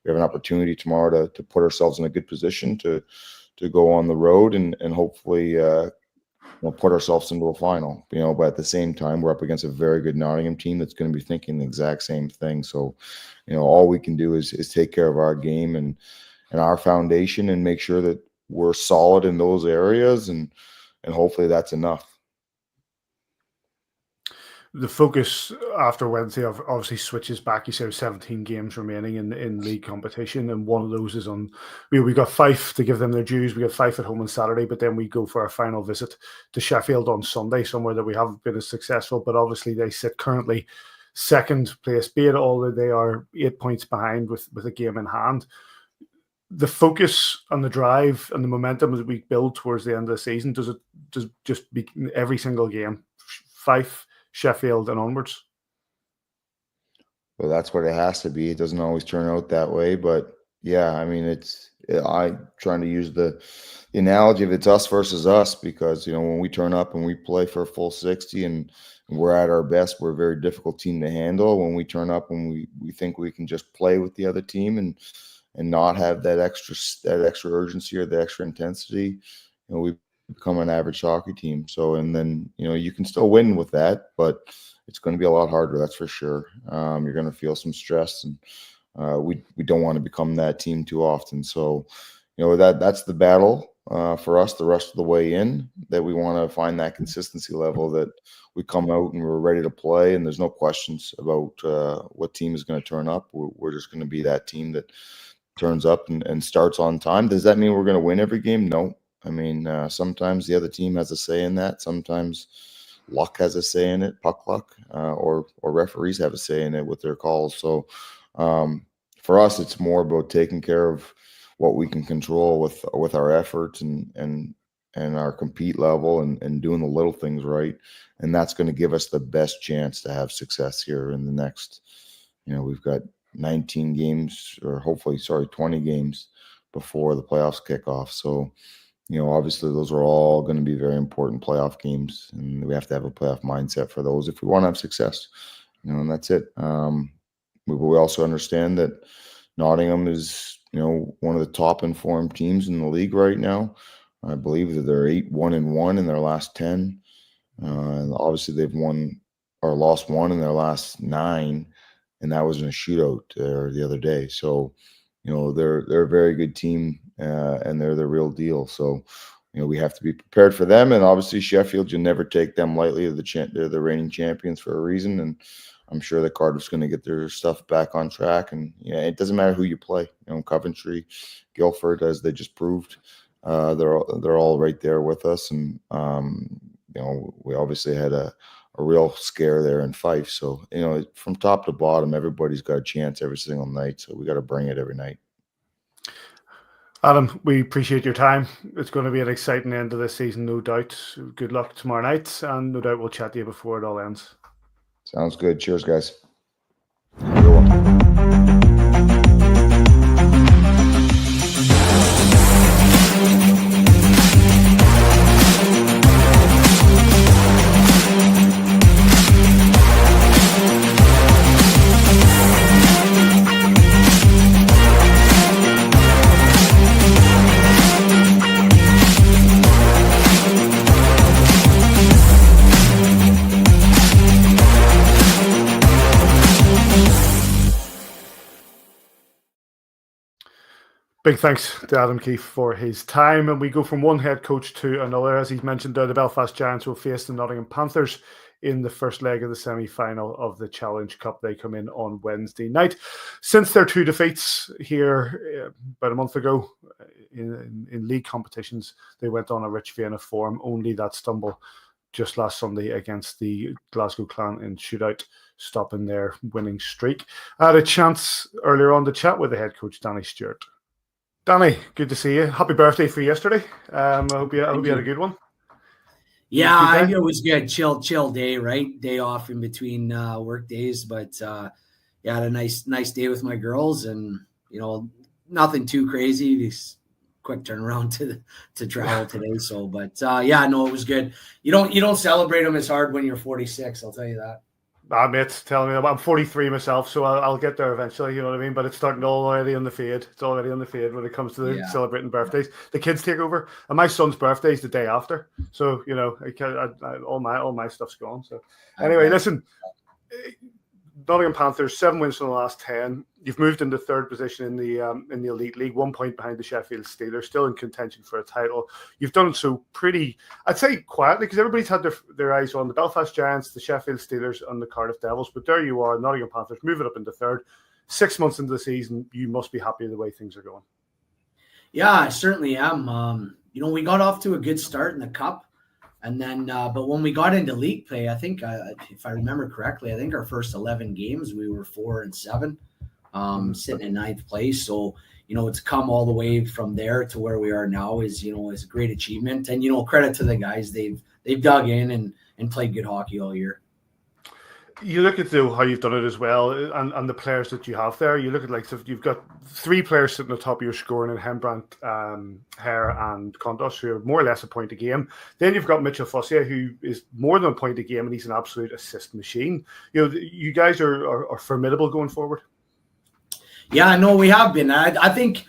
We have an opportunity tomorrow to put ourselves in a good position to go on the road and hopefully put ourselves into a final. But at the same time, we're up against a very good Nottingham team that's going to be thinking the exact same thing. So, all we can do is take care of our game and our foundation and make sure that we're solid in those areas, and hopefully that's enough. The focus after Wednesday obviously switches back. You said 17 games remaining in league competition, and one of those is on. We got Fife to give them their dues. We got Fife at home on Saturday, but then we go for our final visit to Sheffield on Sunday, somewhere that we haven't been as successful. But obviously they sit currently second place, be it all that they are 8 points behind with a game in hand. The focus and the drive and the momentum that we build towards the end of the season, does just be every single game, Fife, Sheffield, and onwards? Well, that's what it has to be. It doesn't always turn out that way, but yeah, I mean, I'm trying to use the analogy of it's us versus us, because when we turn up and we play for a full 60 and we're at our best, we're a very difficult team to handle. When we turn up and we think we can just play with the other team and not have that extra urgency or the extra intensity, we become an average hockey team. So, and then you can still win with that, but it's going to be a lot harder, that's for sure. You're going to feel some stress, and we don't want to become that team too often. So that's the battle for us the rest of the way in, that we want to find that consistency level, that we come out and we're ready to play, and there's no questions about what team is going to turn up. We're just going to be that team that turns up and starts on time. Does that mean we're going to win every game? No. I mean, sometimes the other team has a say in that. Sometimes luck has a say in it, puck luck, or referees have a say in it with their calls. So for us, it's more about taking care of what we can control with our efforts and our compete level and doing the little things right. And that's going to give us the best chance to have success here in the next, we've got 19 games, or hopefully, 20 games before the playoffs kick off. So, obviously those are all going to be very important playoff games, and we have to have a playoff mindset for those if we want to have success, and that's it. We also understand that Nottingham is, one of the top informed teams in the league right now. I believe that they're 8-1-1 in their last 10. And obviously they've won or lost 1 in their last 9, and that was in a shootout the other day. So, they're a very good team, and they're the real deal. So, we have to be prepared for them. And obviously Sheffield, you never take them lightly. They're the reigning champions for a reason, and I'm sure that Cardiff's going to get their stuff back on track. And it doesn't matter who you play. Coventry, Guildford, as they just proved, they're all right there with us. And we obviously had a real scare there in Fife. So, from top to bottom, everybody's got a chance every single night. So we got to bring it every night. Adam, we appreciate your time. It's going to be an exciting end to this season, no doubt. Good luck tomorrow night, and no doubt we'll chat to you before it all ends. Sounds good. Cheers, guys. Have a good one. Big thanks to Adam Keefe for his time. And we go from one head coach to another. As he's mentioned there, the Belfast Giants will face the Nottingham Panthers in the first leg of the semi-final of the Challenge Cup. They come in on Wednesday night. Since their 2 defeats here about a month ago in league competitions, they went on a rich vein of form. Only that stumble just last Sunday against the Glasgow Clan in shootout, stopping their winning streak. I had a chance earlier on to chat with the head coach, Danny Stewart. Danny, good to see you. Happy birthday for yesterday. I hope you had a good one. Yeah, it was good. Chill day, right? Day off in between work days. But had a nice day with my girls, and nothing too crazy. Just quick turnaround to travel today. So, but no, it was good. You don't celebrate them as hard when you're 46. I'll tell you that. Mates telling me I'm 43 myself, so I'll get there eventually. You know what I mean? But it's starting already on the fade. It's already on the fade when it comes to celebrating birthdays. The kids take over, and my son's birthday is the day after. So all my stuff's gone. So anyway, listen. Nottingham Panthers, 7 wins from the last 10. You've moved into third position in the Elite League, 1 point behind the Sheffield Steelers, still in contention for a title. You've done it so pretty, I'd say quietly, because everybody's had their eyes on the Belfast Giants, the Sheffield Steelers, and the Cardiff Devils. But there you are, Nottingham Panthers, moving up into third. 6 months into the season, you must be happy with the way things are going. Yeah, I certainly am. We got off to a good start in the Cup. And then, but when we got into league play, I think, if I remember correctly, I think our first 11 games, we were 4-7, sitting in 9th place. So, to come all the way from there to where we are now is a great achievement. And, credit to the guys. They've dug in and played good hockey all year. You look at how you've done it as well, and the players that you have there. You look at so you've got 3 players sitting at the top of your scoring in Hembrandt, Hare, and Kondos, who are more or less a point a game. Then you've got Mitchell Fossier, who is more than a point a game, and he's an absolute assist machine. You guys are formidable going forward. Yeah, no, we have been. I think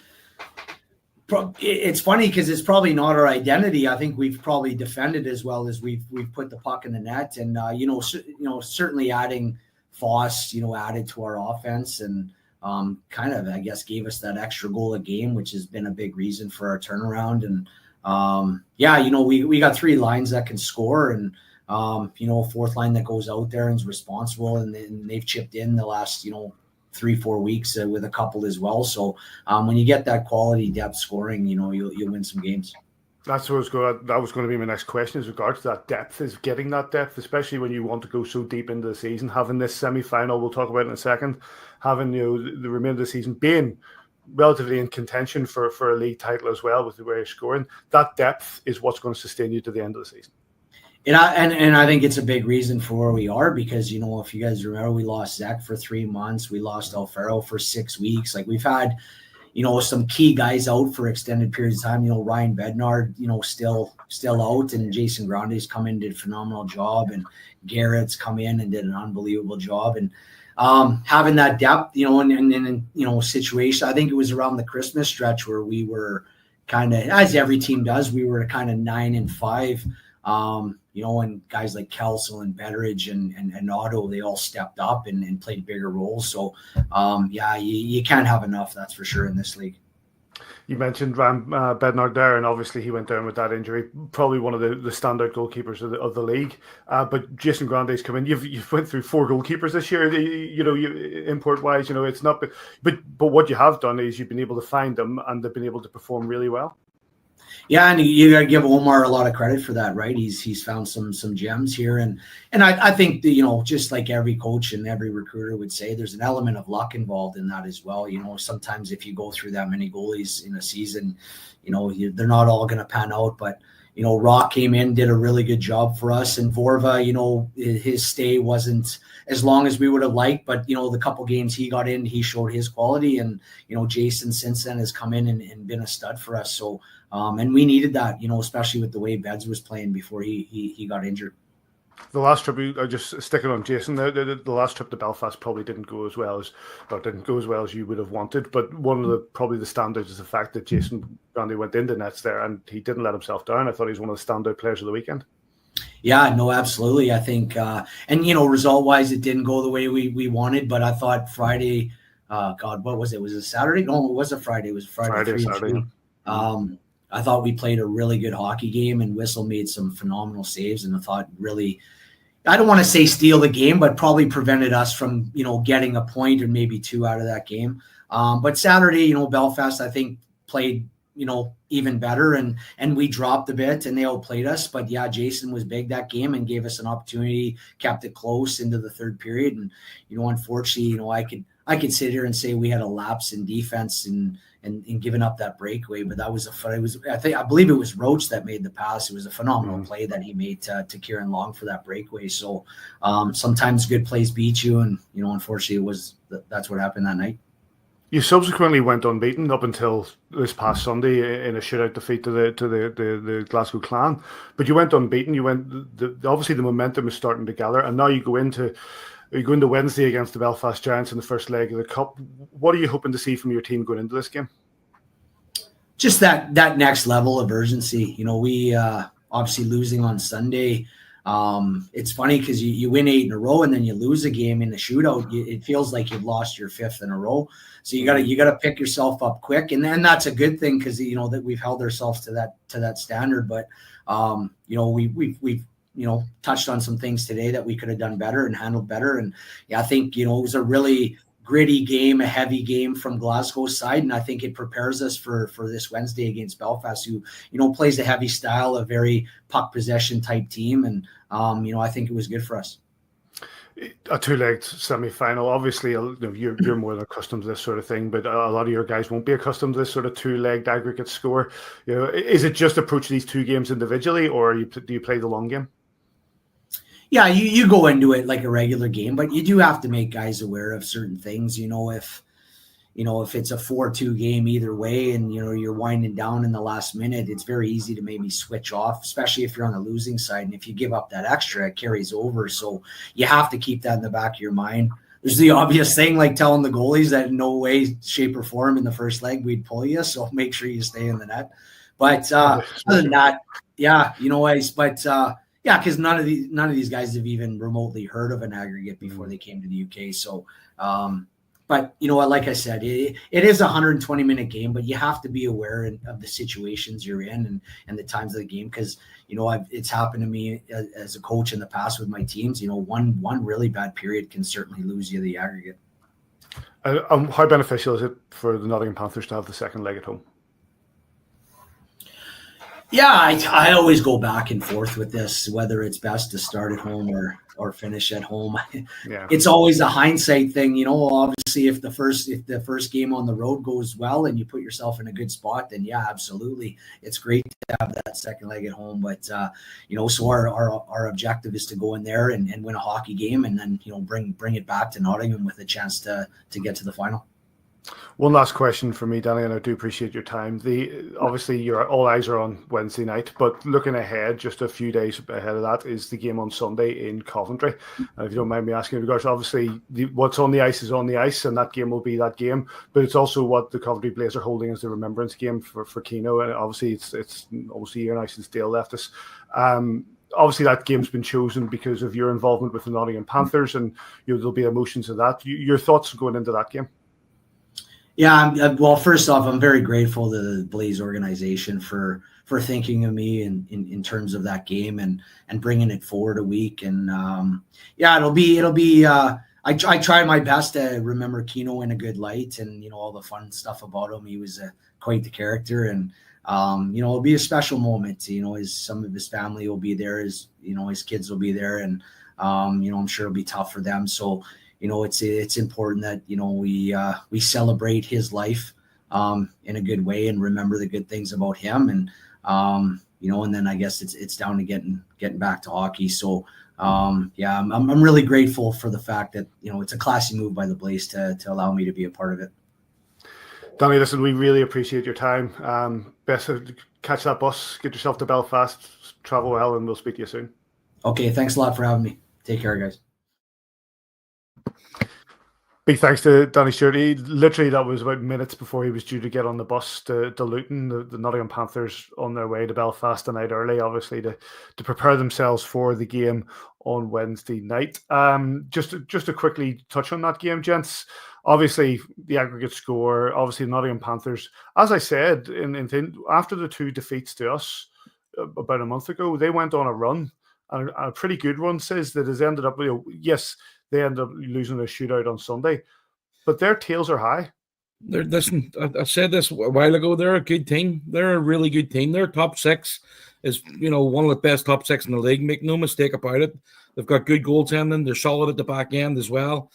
it's funny because it's probably not our identity. I think we've probably defended as well as we've put the puck in the net, and certainly adding Foss, added to our offense, and kind of, I guess, gave us that extra goal a game, which has been a big reason for our turnaround. And we got 3 lines that can score, and a fourth line that goes out there and is responsible, and they've chipped in the last 3-4 weeks with a couple as well. So when you get that quality depth scoring, you'll win some games. That was going to be my next question, is regards to that depth, is getting that depth, especially when you want to go so deep into the season, having this semi-final we'll talk about in a second, having the remainder of the season being relatively in contention for a league title as well with the way you're scoring. That depth is what's going to sustain you to the end of the season. And I think it's a big reason for where we are, because, if you guys remember, we lost Zach for 3 months. We lost Alfaro for 6 weeks. Like, we've had, some key guys out for extended periods of time. Ryan Bednard, still out, and Jason Grande's come in, did a phenomenal job, and Garrett's come in and did an unbelievable job. And having that depth, in situation, I think it was around the Christmas stretch where we were kind of, as every team does, we were kind of 9-5. And guys like Kelso and Betteridge and Otto, they all stepped up and played bigger roles. So, you can't have enough, that's for sure, in this league. You mentioned Bednard there, and obviously he went down with that injury. Probably one of the standout goalkeepers of the league. But Jason Grande's come in. You've went through 4 goalkeepers this year. Import wise, it's not. But what you have done is you've been able to find them, and they've been able to perform really well. Yeah, and you got to give Omar a lot of credit for that, right? He's found some gems here, and I think that, just like every coach and every recruiter would say, there's an element of luck involved in that as well. Sometimes if you go through that many goalies in a season, they're not all going to pan out. But Rock came in, did a really good job for us, and Vorva, his stay wasn't as long as we would have liked, but the couple games he got in, he showed his quality, and Jason since then has come in and been a stud for us. So. And we needed that, especially with the way Beds was playing before he got injured. The last trip, I just sticking on Jason. The last trip to Belfast probably didn't go as well as you would have wanted. But one of probably the standards is the fact that Jason Grande went into nets there and he didn't let himself down. I thought he was one of the standout players of the weekend. Yeah, no, absolutely. I think, result wise, it didn't go the way we wanted. But I thought Friday, what was it? Was it Saturday? No, it was a Friday. It was Friday. Saturday. I thought we played a really good hockey game, and Whistle made some phenomenal saves, and I thought really, I don't want to say steal the game, but probably prevented us from, getting a point or maybe 2 out of that game. But Saturday, Belfast, I think, played, even better, and we dropped a bit and they outplayed us. But yeah, Jason was big that game and gave us an opportunity, kept it close into the third period. And, unfortunately, I could sit here and say we had a lapse in defense and giving up that breakaway. But that was I believe it was Roach that made the pass. It was a phenomenal play that he made to Kieran Long for that breakaway. So sometimes good plays beat you, and unfortunately that's what happened that night. You subsequently went unbeaten up until this past Sunday in a shootout defeat to the Glasgow Clan, but you went unbeaten. You went obviously the momentum is starting to gather, and now you go into Wednesday against the Belfast Giants in the first leg of the Cup. What are you hoping to see from your team going into this game? Just that next level of urgency. We obviously losing on Sunday. It's funny because you win 8 in a row and then you lose a game in the shootout. It feels like you've lost your 5th in a row. So you gotta pick yourself up quick, and then that's a good thing because that we've held ourselves to that standard. But we've touched on some things today that we could have done better and handled better. And I think it was a really gritty game, a heavy game from Glasgow's side, and I think it prepares us for this Wednesday against Belfast, who plays a heavy style, a very puck possession type team, and I think it was good for us. A 2-legged semi-final. Obviously, you're more than accustomed to this sort of thing, but a lot of your guys won't be accustomed to this sort of 2-legged aggregate score. Is it just approach these 2 games individually, or do you play the long game? Yeah, you go into it like a regular game, but you do have to make guys aware of certain things. If it's a 4-2 game either way, and you're winding down in the last minute, it's very easy to maybe switch off, especially if you're on the losing side. And if you give up that extra, it carries over. So you have to keep that in the back of your mind. There's the obvious thing, like telling the goalies that in no way, shape, or form in the first leg we'd pull you. So make sure you stay in the net. But other than that, because none of these guys have even remotely heard of an aggregate before they came to the UK. So, but like I said, it is a 120-minute game, but you have to be aware of the situations you're in and the times of the game, because it's happened to me as a coach in the past with my teams. One really bad period can certainly lose you the aggregate. How beneficial is it for the Nottingham Panthers to have the second leg at home? Yeah, I always go back and forth with this, whether it's best to start at home or finish at home. Yeah. It's always a hindsight thing, obviously if the first game on the road goes well and you put yourself in a good spot, then yeah, absolutely. It's great to have that second leg at home. But so our objective is to go in there and win a hockey game, and then bring it back to Nottingham with a chance to get to the final. One last question for me, Danny, and I do appreciate your time. Obviously, all eyes are on Wednesday night, but looking ahead, just a few days ahead of that, is the game on Sunday in Coventry. And if you don't mind me asking, because obviously what's on the ice is on the ice, and that game will be that game. But it's also what the Coventry Blaze are holding as the remembrance game for Keno, and obviously it's almost a year now since Dale left us. Obviously, that game's been chosen because of your involvement with the Nottingham Panthers, and there'll be emotions of that. Your thoughts going into that game? Yeah, well, first off, I'm very grateful to the Blaze organization for thinking of me in terms of that game and bringing it forward a week. And it'll be. I try my best to remember Keno in a good light, and all the fun stuff about him. He was quite the character, and it'll be a special moment. Some of his family will be there, his kids will be there, and I'm sure it'll be tough for them. So. It's important that we celebrate his life in a good way and remember the good things about him, and and then I guess it's down to getting back to hockey. So I'm really grateful for the fact that it's a classy move by the Blaze to allow me to be a part of it. Danny, listen, we really appreciate your time. Best catch that bus, get yourself to Belfast, travel well, and we'll speak to you soon. Okay, thanks a lot for having me. Take care, guys. Big thanks to Danny Stewart. Literally, that was about minutes before he was due to get on the bus to Luton. The Nottingham Panthers on their way to Belfast a night early, obviously, to prepare themselves for the game on Wednesday night. Just to quickly touch on that game, gents. Obviously, the aggregate score, obviously, Nottingham Panthers, as I said, after the 2 defeats to us about a month ago, they went on a run, and a pretty good one, says, that has ended up, yes, they end up losing a shootout on Sunday, but their tails are high. Listen, I said this a while ago. They're a good team. They're a really good team. Their top 6 is, one of the best top 6 in the league. Make no mistake about it. They've got good goaltending. They're solid at the back end as well.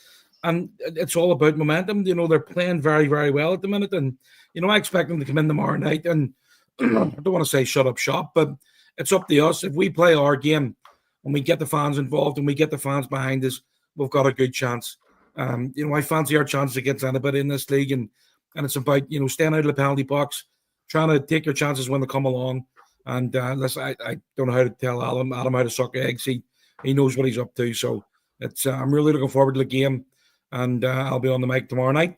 And it's all about momentum. You know, they're playing very, very well at the minute. And, you know, I expect them to come in tomorrow night. And I don't want to say shut up shop, but it's up to us. If we play our game and we get the fans involved and we get the fans behind us, we've got a good chance. You know, I fancy our chances against anybody in this league. And it's about, you know, staying out of the penalty box, trying to take your chances when they come along. And listen, I don't know how to tell Adam how to suck eggs. He knows what he's up to. So it's I'm really looking forward to the game. And I'll be on the mic tomorrow night.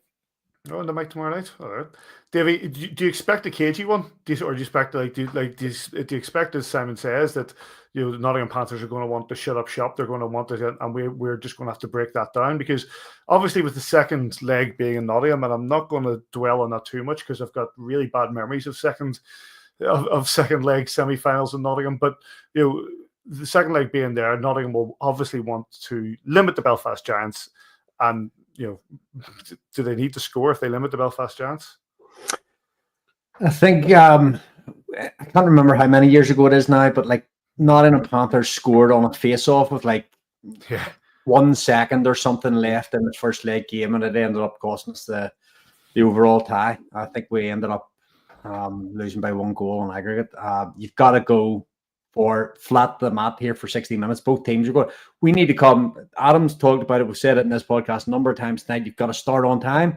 Oh, on the mic tomorrow night. All right, Davy. Do you expect a cagey one? Do you expect do you expect, as Simon says, that you know the Nottingham Panthers are going to want to shut up shop? They're going to want it, and we're just going to have to break that down, because obviously with the second leg being in Nottingham, and I'm not going to dwell on that too much because I've got really bad memories of second leg semi-finals in Nottingham. But you know, the second leg being there, Nottingham will obviously want to limit the Belfast Giants. And, you know, do they need to score if they limit the Belfast Giants? I think, I can't remember how many years ago it is now, but like Nottingham Panthers scored on a face-off with 1 second or something left in the first leg game, and it ended up costing us the overall tie. I think we ended up losing by 1 goal on aggregate. You've got to go for flat the mat here for 60 minutes. Both teams are going. We need to come. Adam's talked about it. We've said it in this podcast a number of times tonight. You've got to start on time,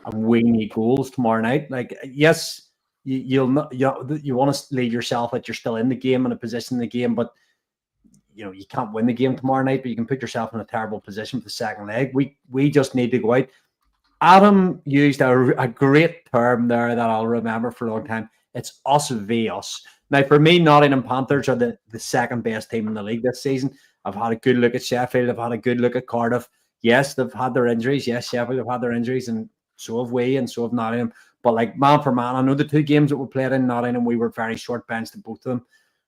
and we need goals tomorrow night. Like, yes, you want to leave yourself that you're still in the game and a position in the game, but you know you can't win the game tomorrow night. But you can put yourself in a terrible position for the second leg. We just need to go out. Adam used a great term there that I'll remember for a long time. It's us v us. Now, for me, Nottingham Panthers are the second best team in the league this season. I've had a good look at Sheffield. I've had a good look at Cardiff. Yes, they've had their injuries. Yes, Sheffield have had their injuries, and so have we, and so have Nottingham. But like man for man, I know the 2 games that we played in Nottingham, we were very short benched in both of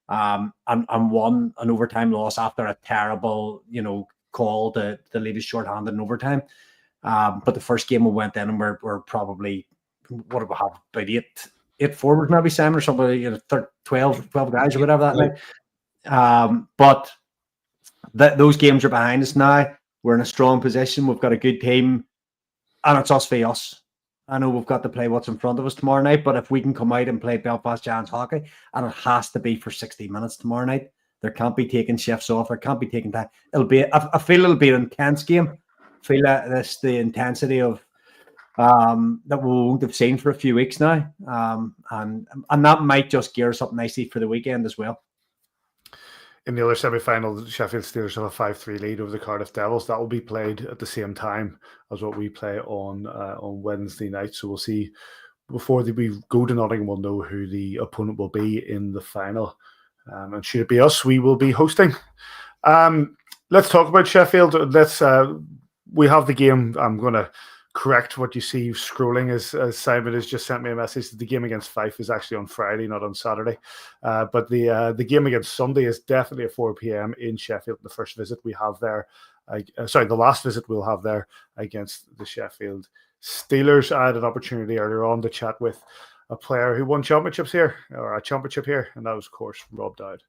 them, and won an overtime loss after a terrible, you know, call to leave us short-handed in overtime. But the first game we went in and we're probably, what do we have, about eight forwards maybe, Simon, or somebody, you know, 12 guys or whatever that night. But those games are behind us now. We're in a strong position. We've got a good team, and it's us v us. I know we've got to play what's in front of us tomorrow night, but if we can come out and play Belfast Giants hockey, and it has to be for 60 minutes tomorrow night, there can't be taking shifts off. There can't be taking time. I feel it'll be an intense game. I feel that the intensity of that we won't have seen for a few weeks now, and that might just gear us up nicely for the weekend as well. In the other semi-final, the Sheffield Steelers have a 5-3 lead over the Cardiff Devils. That will be played at the same time as what we play on Wednesday night. So we'll see, before we go to Nottingham, we'll know who the opponent will be in the final. And should it be us, we will be hosting. Let's talk about Sheffield. We have the game. I'm going to correct what you see scrolling as Simon has just sent me a message that the game against Fife is actually on Friday, not on Saturday. But the game against Sunday is definitely at 4 p.m. in Sheffield. The first visit we have there, the last visit we'll have there against the Sheffield Steelers. I had an opportunity earlier on to chat with a player who won championships here, or a championship here, and that was, of course, Rob Dowd.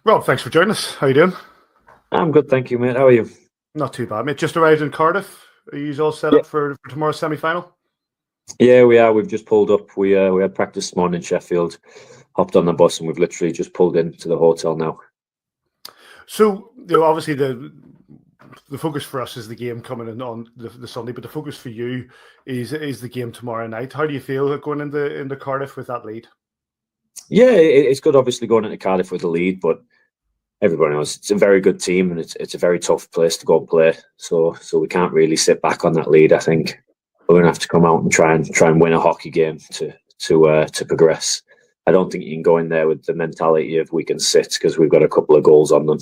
Rob, thanks for joining us. How you doing? I'm good, thank you, mate. How are you? Not too bad, mate. Just arrived in Cardiff. Are you all set up for tomorrow's semi-final? Yeah, we are. We've just pulled up. We had practice this morning in Sheffield, hopped on the bus, and we've literally just pulled into the hotel now. So, you know, obviously the focus for us is the game coming in on the Sunday, but the focus for you is the game tomorrow night. How do you feel going into Cardiff with that lead? Yeah, it's good, obviously, going into Cardiff with the lead, but everybody knows it's a very good team, and it's a very tough place to go and play. So we can't really sit back on that lead. I think we're going to have to come out and try and win a hockey game to progress. I don't think you can go in there with the mentality of we can sit because we've got a couple of goals on them.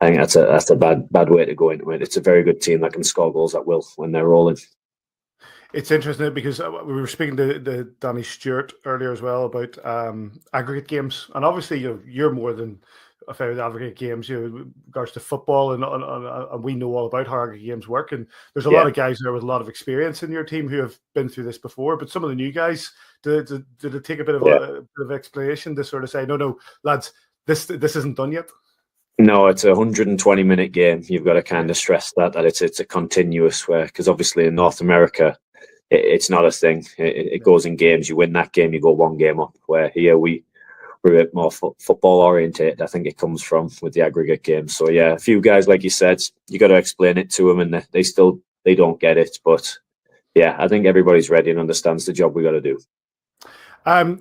I think that's a bad way to go into it. It's a very good team that can score goals at will when they're rolling. It's interesting because we were speaking to Danny Stewart earlier as well about aggregate games, and obviously you're more than a fair aggregate games, with regards to football, and we know all about how aggregate games work. And there's a lot of guys there with a lot of experience in your team who have been through this before. But some of the new guys, did it take a bit of explanation to sort of say, no, lads, this isn't done yet? No, it's a 120-minute game. You've got to kind of stress that it's a continuous way, because obviously in North America, it's not a thing. It goes in games. You win that game, you go one game up. Where here we're a bit more football oriented. I think it comes from with the aggregate game. So yeah, a few guys, like you said, you got to explain it to them, and they don't get it. But yeah, I think everybody's ready and understands the job we got to do.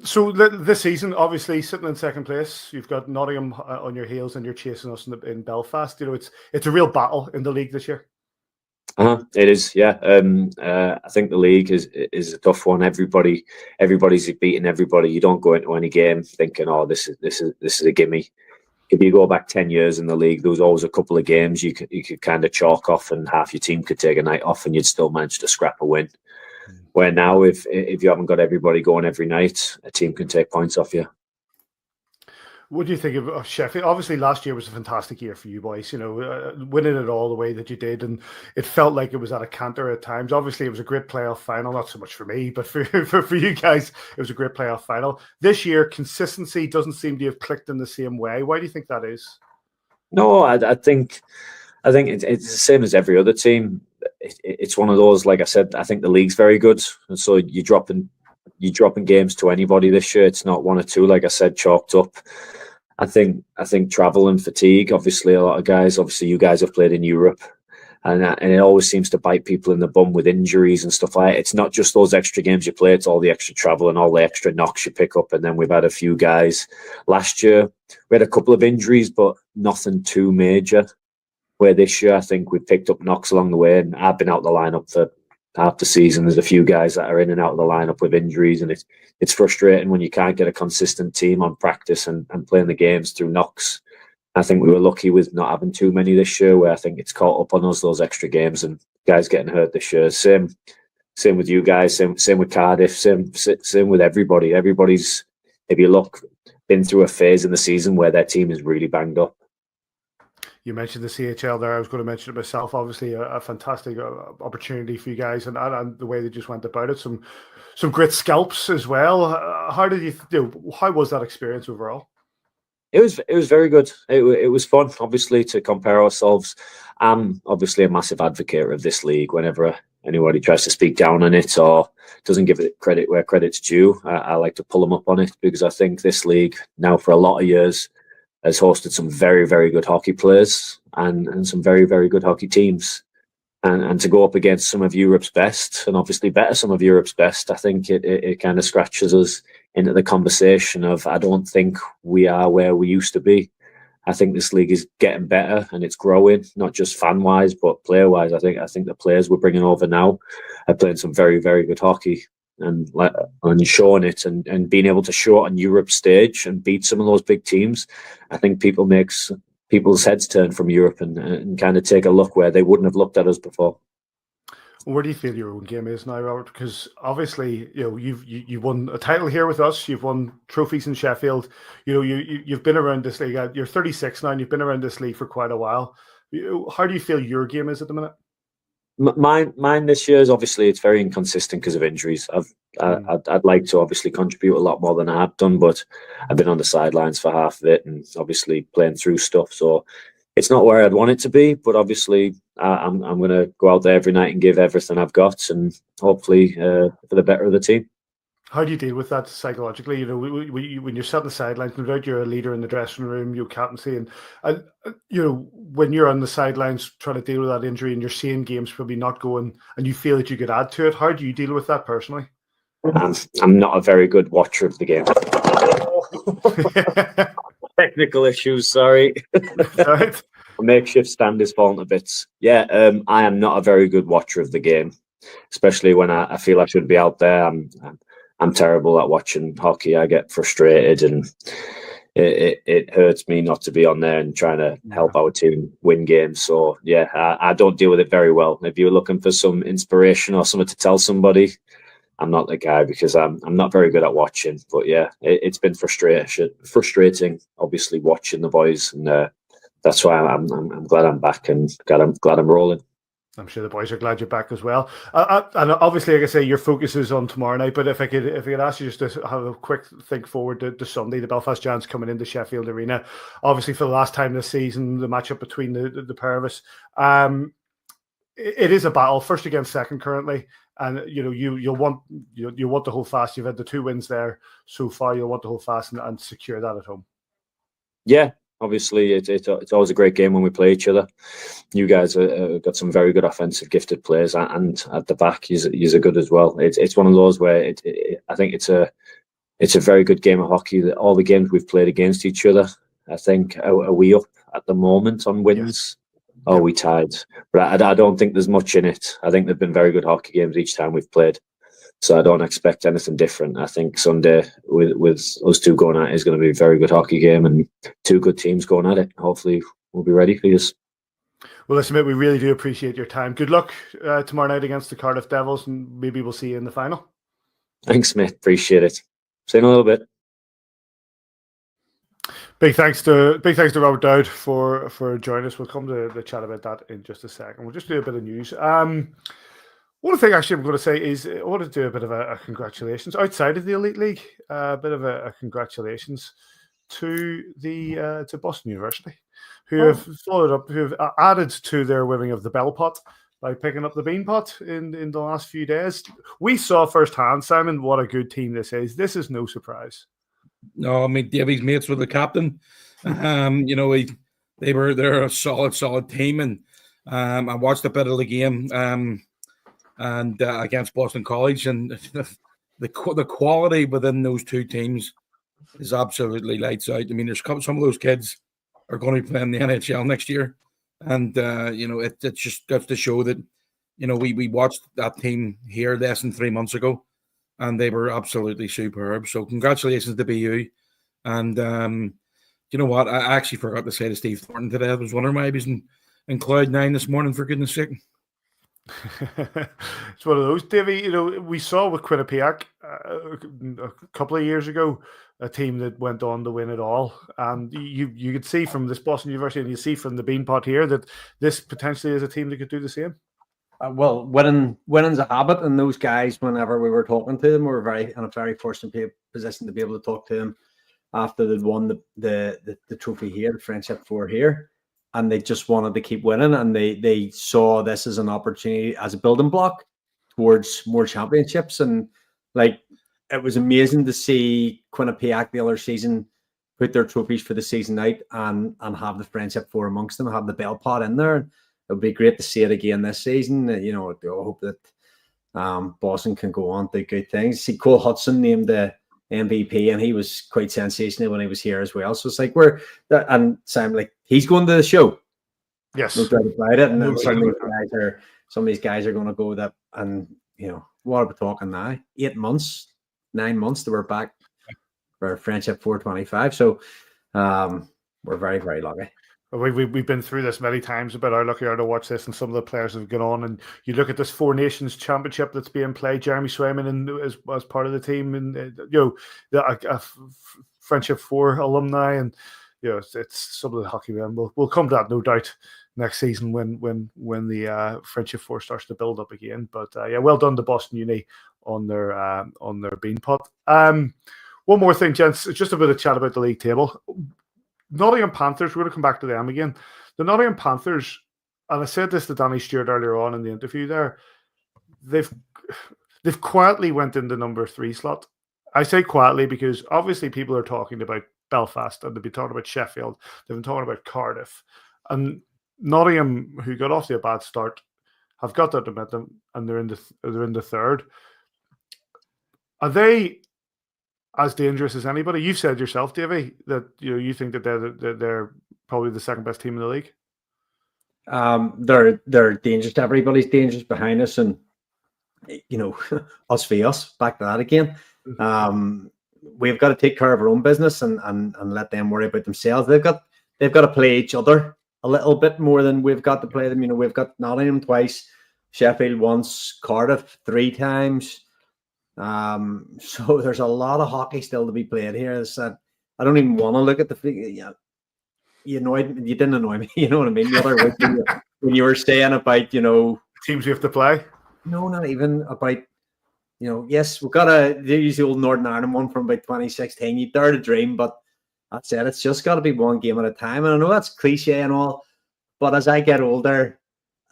So this season, obviously sitting in second place, you've got Nottingham on your heels, and you're chasing us in Belfast. You know, it's a real battle in the league this year. It is, yeah. I think the league is a tough one. Everybody's beating everybody. You don't go into any game thinking, "Oh, this is a gimme." If you go back 10 years in the league, there was always a couple of games you could kind of chalk off, and half your team could take a night off, and you'd still manage to scrap a win. Where now, if you haven't got everybody going every night, a team can take points off you. What do you think of Sheffield? Obviously, last year was a fantastic year for you boys. You know, winning it all the way that you did, and it felt like it was at a canter at times. Obviously, it was a great playoff final. Not so much for me, but for you guys, it was a great playoff final. This year, consistency doesn't seem to have clicked in the same way. Why do you think that is? No, I think it's the same as every other team. It's one of those, like I said, I think the league's very good, and so you're dropping games to anybody this year. It's not one or two, like I said, chalked up. I think travel and fatigue. Obviously, a lot of guys. Obviously, you guys have played in Europe, and it always seems to bite people in the bum with injuries and stuff like that. It's not just those extra games you play; it's all the extra travel and all the extra knocks you pick up. And then we've had a few guys. Last year, we had a couple of injuries, but nothing too major. Where this year, I think we've picked up knocks along the way, and I've been out the lineup for half the season. There's a few guys that are in and out of the lineup with injuries, and it's frustrating when you can't get a consistent team on practice and playing the games through knocks. I think we were lucky with not having too many this year, where I think it's caught up on us, those extra games, and guys getting hurt this year. Same with you guys, same with Cardiff, same with everybody. Everybody's, if you look, been through a phase in the season where their team is really banged up. You mentioned the CHL there. I was going to mention it myself. Obviously, a fantastic opportunity for you guys, and the way they just went about it. Some great scalps as well. How did you do? How was that experience overall? It was very good. It was fun, obviously, to compare ourselves. I'm obviously a massive advocate of this league. Whenever anybody tries to speak down on it or doesn't give it credit where credit's due, I like to pull them up on it, because I think this league now for a lot of years has hosted some very, very good hockey players and some very, very good hockey teams. And to go up against some of Europe's best, and obviously better some of Europe's best, I think it kind of scratches us into the conversation of, I don't think we are where we used to be. I think this league is getting better and it's growing, not just fan-wise, but player-wise. I think the players we're bringing over now are playing some very, very good hockey. And showing it and being able to show it on Europe's stage and beat some of those big teams, I think people's heads turn from Europe and kind of take a look where they wouldn't have looked at us before. Where do you feel your own game is now, Robert? Because obviously, you know, you've won a title here with us. You've won trophies in Sheffield. You know, you've been around this league. You're 36 now, and you've been around this league for quite a while. How do you feel your game is at the minute? Mine this year is obviously it's very inconsistent because of injuries. I'd like to obviously contribute a lot more than I have done, but I've been on the sidelines for half of it and obviously playing through stuff. So it's not where I'd want it to be, but obviously I'm going to go out there every night and give everything I've got, and hopefully for the better of the team. How do you deal with that psychologically? You know, when you're sat on the sidelines, no doubt you're a leader in the dressing room, you captaincy, and you know, when you're on the sidelines trying to deal with that injury and you're seeing games probably not going, and you feel that you could add to it, how do you deal with that personally? I'm not a very good watcher of the game. Technical issues, sorry. Right. A makeshift stand is falling to bits. Yeah, I am not a very good watcher of the game, especially when I feel I should be out there. I'm terrible at watching hockey. I get frustrated, and it hurts me not to be on there and trying to help our team win games. So yeah, I don't deal with it very well. If you're looking for some inspiration or something to tell somebody, I'm not the guy, because I'm not very good at watching. But yeah, it's been frustrating, obviously, watching the boys, and that's why I'm glad I'm back and glad I'm rolling. I'm sure the boys are glad you're back as well. And obviously, like I say, your focus is on tomorrow night. But if I could ask you just to have a quick think forward to Sunday, the Belfast Giants coming into Sheffield Arena, obviously for the last time this season, the matchup between the pair of us. It is a battle, first against second currently, and you'll want to hold fast. You've had the 2 wins there so far. You'll want to hold fast and secure that at home. Yeah. Obviously, it's always a great game when we play each other. You guys got some very good offensive, gifted players, and at the back, you're good as well. It's one of those where I think it's a very good game of hockey. That all the games we've played against each other, I think, are we up at the moment on wins? Yes. Or we tied? But I don't think there's much in it. I think they've been very good hockey games each time we've played. So I don't expect anything different. I think Sunday with us 2 going at it is going to be a very good hockey game and 2 good teams going at it. Hopefully we'll be ready for this. Well, listen, mate, we really do appreciate your time. Good luck tomorrow night against the Cardiff Devils, and maybe we'll see you in the final. Thanks, mate. Appreciate it. See you in a little bit. Big thanks to Robert Dowd for joining us. We'll come to the chat about that in just a second. We'll just do a bit of news. One thing actually I'm going to say is I want to do a bit of a congratulations outside of the Elite League, a bit of a congratulations to Boston University, who have followed up, who have added to their winning of the Bell Pot by picking up the Bean Pot in the last few days. We saw firsthand, Simon, what a good team this is. This is no surprise. No, I mean, Davy's mates with the captain. They're a solid team, and I watched a bit of the game. And against Boston College, and the quality within those 2 teams is absolutely lights out. I mean, there's some of those kids are going to be playing the NHL next year, and it just goes to show that we watched that team here less than 3 months ago, and they were absolutely superb. So congratulations to BU, and you know what? I actually forgot to say to Steve Thornton today. I was wondering why he was in Cloud9 this morning. For goodness sake. It's one of those, Davy. We saw with Quinnipiac a couple of years ago a team that went on to win it all, and you could see from this Boston University, and you see from the Bean Pot here that this potentially is a team that could do the same. Well, winning's a habit, and those guys, whenever we were talking to them, we were in a very fortunate position to be able to talk to them after they'd won the trophy here, the Friendship 4 here. And they just wanted to keep winning, and they saw this as an opportunity, as a building block towards more championships. And it was amazing to see Quinnipiac the other season put their trophies for the season out and have the Friendship 4 amongst them, have the Bell Pot in there. It would be great to see it again this season. I hope that Boston can go on to do good things. See, Cole Hudson named the MVP, and he was quite sensational when he was here as well. So it's and Sam, he's going to the show. Yes, no doubt about it. And some of these guys are going to go that. And what are we talking now? 8 months, 9 months that we're back for Friendship 425. So we're very, very lucky. We've been through this many times about how lucky we are to watch this, and some of the players have gone on. And you look at this 4 Nations Championship that's being played. Jeremy Swayman as part of the team, and the Friendship 4 alumni, and it's some of the hockey men. We'll come to that no doubt next season when the Friendship 4 starts to build up again. But well done to Boston Uni on their Bean Pot. One more thing, gents, just a bit of chat about the league table. Nottingham Panthers, we're going to come back to them again. The Nottingham Panthers, and I said this to Danny Stewart earlier on in the interview there, they've quietly went in the number 3 slot. I say quietly because obviously people are talking about Belfast, and they've been talking about Sheffield, they've been talking about Cardiff. And Nottingham, who got off to a bad start, have got that momentum, and they're in the 3rd. Are they as dangerous as anybody? You've said yourself, Davy, that you think that they're probably the 2nd best team in the league. They're dangerous. Everybody's dangerous behind us, and us for us. Back to that again. We've got to take care of our own business and let them worry about themselves. They've got to play each other a little bit more than we've got to play them. We've got Nottingham twice, Sheffield once, Cardiff 3 times. So there's a lot of hockey still to be played here. I don't even want to look at the figure. You didn't annoy me. You know what I mean? The other week when you were saying about, teams we have to play. No, not even about, yes, we've got there's the old Northern Ireland one from about 2016. You dare to dream, but that's it. It's just got to be one game at a time. And I know that's cliche and all, but as I get older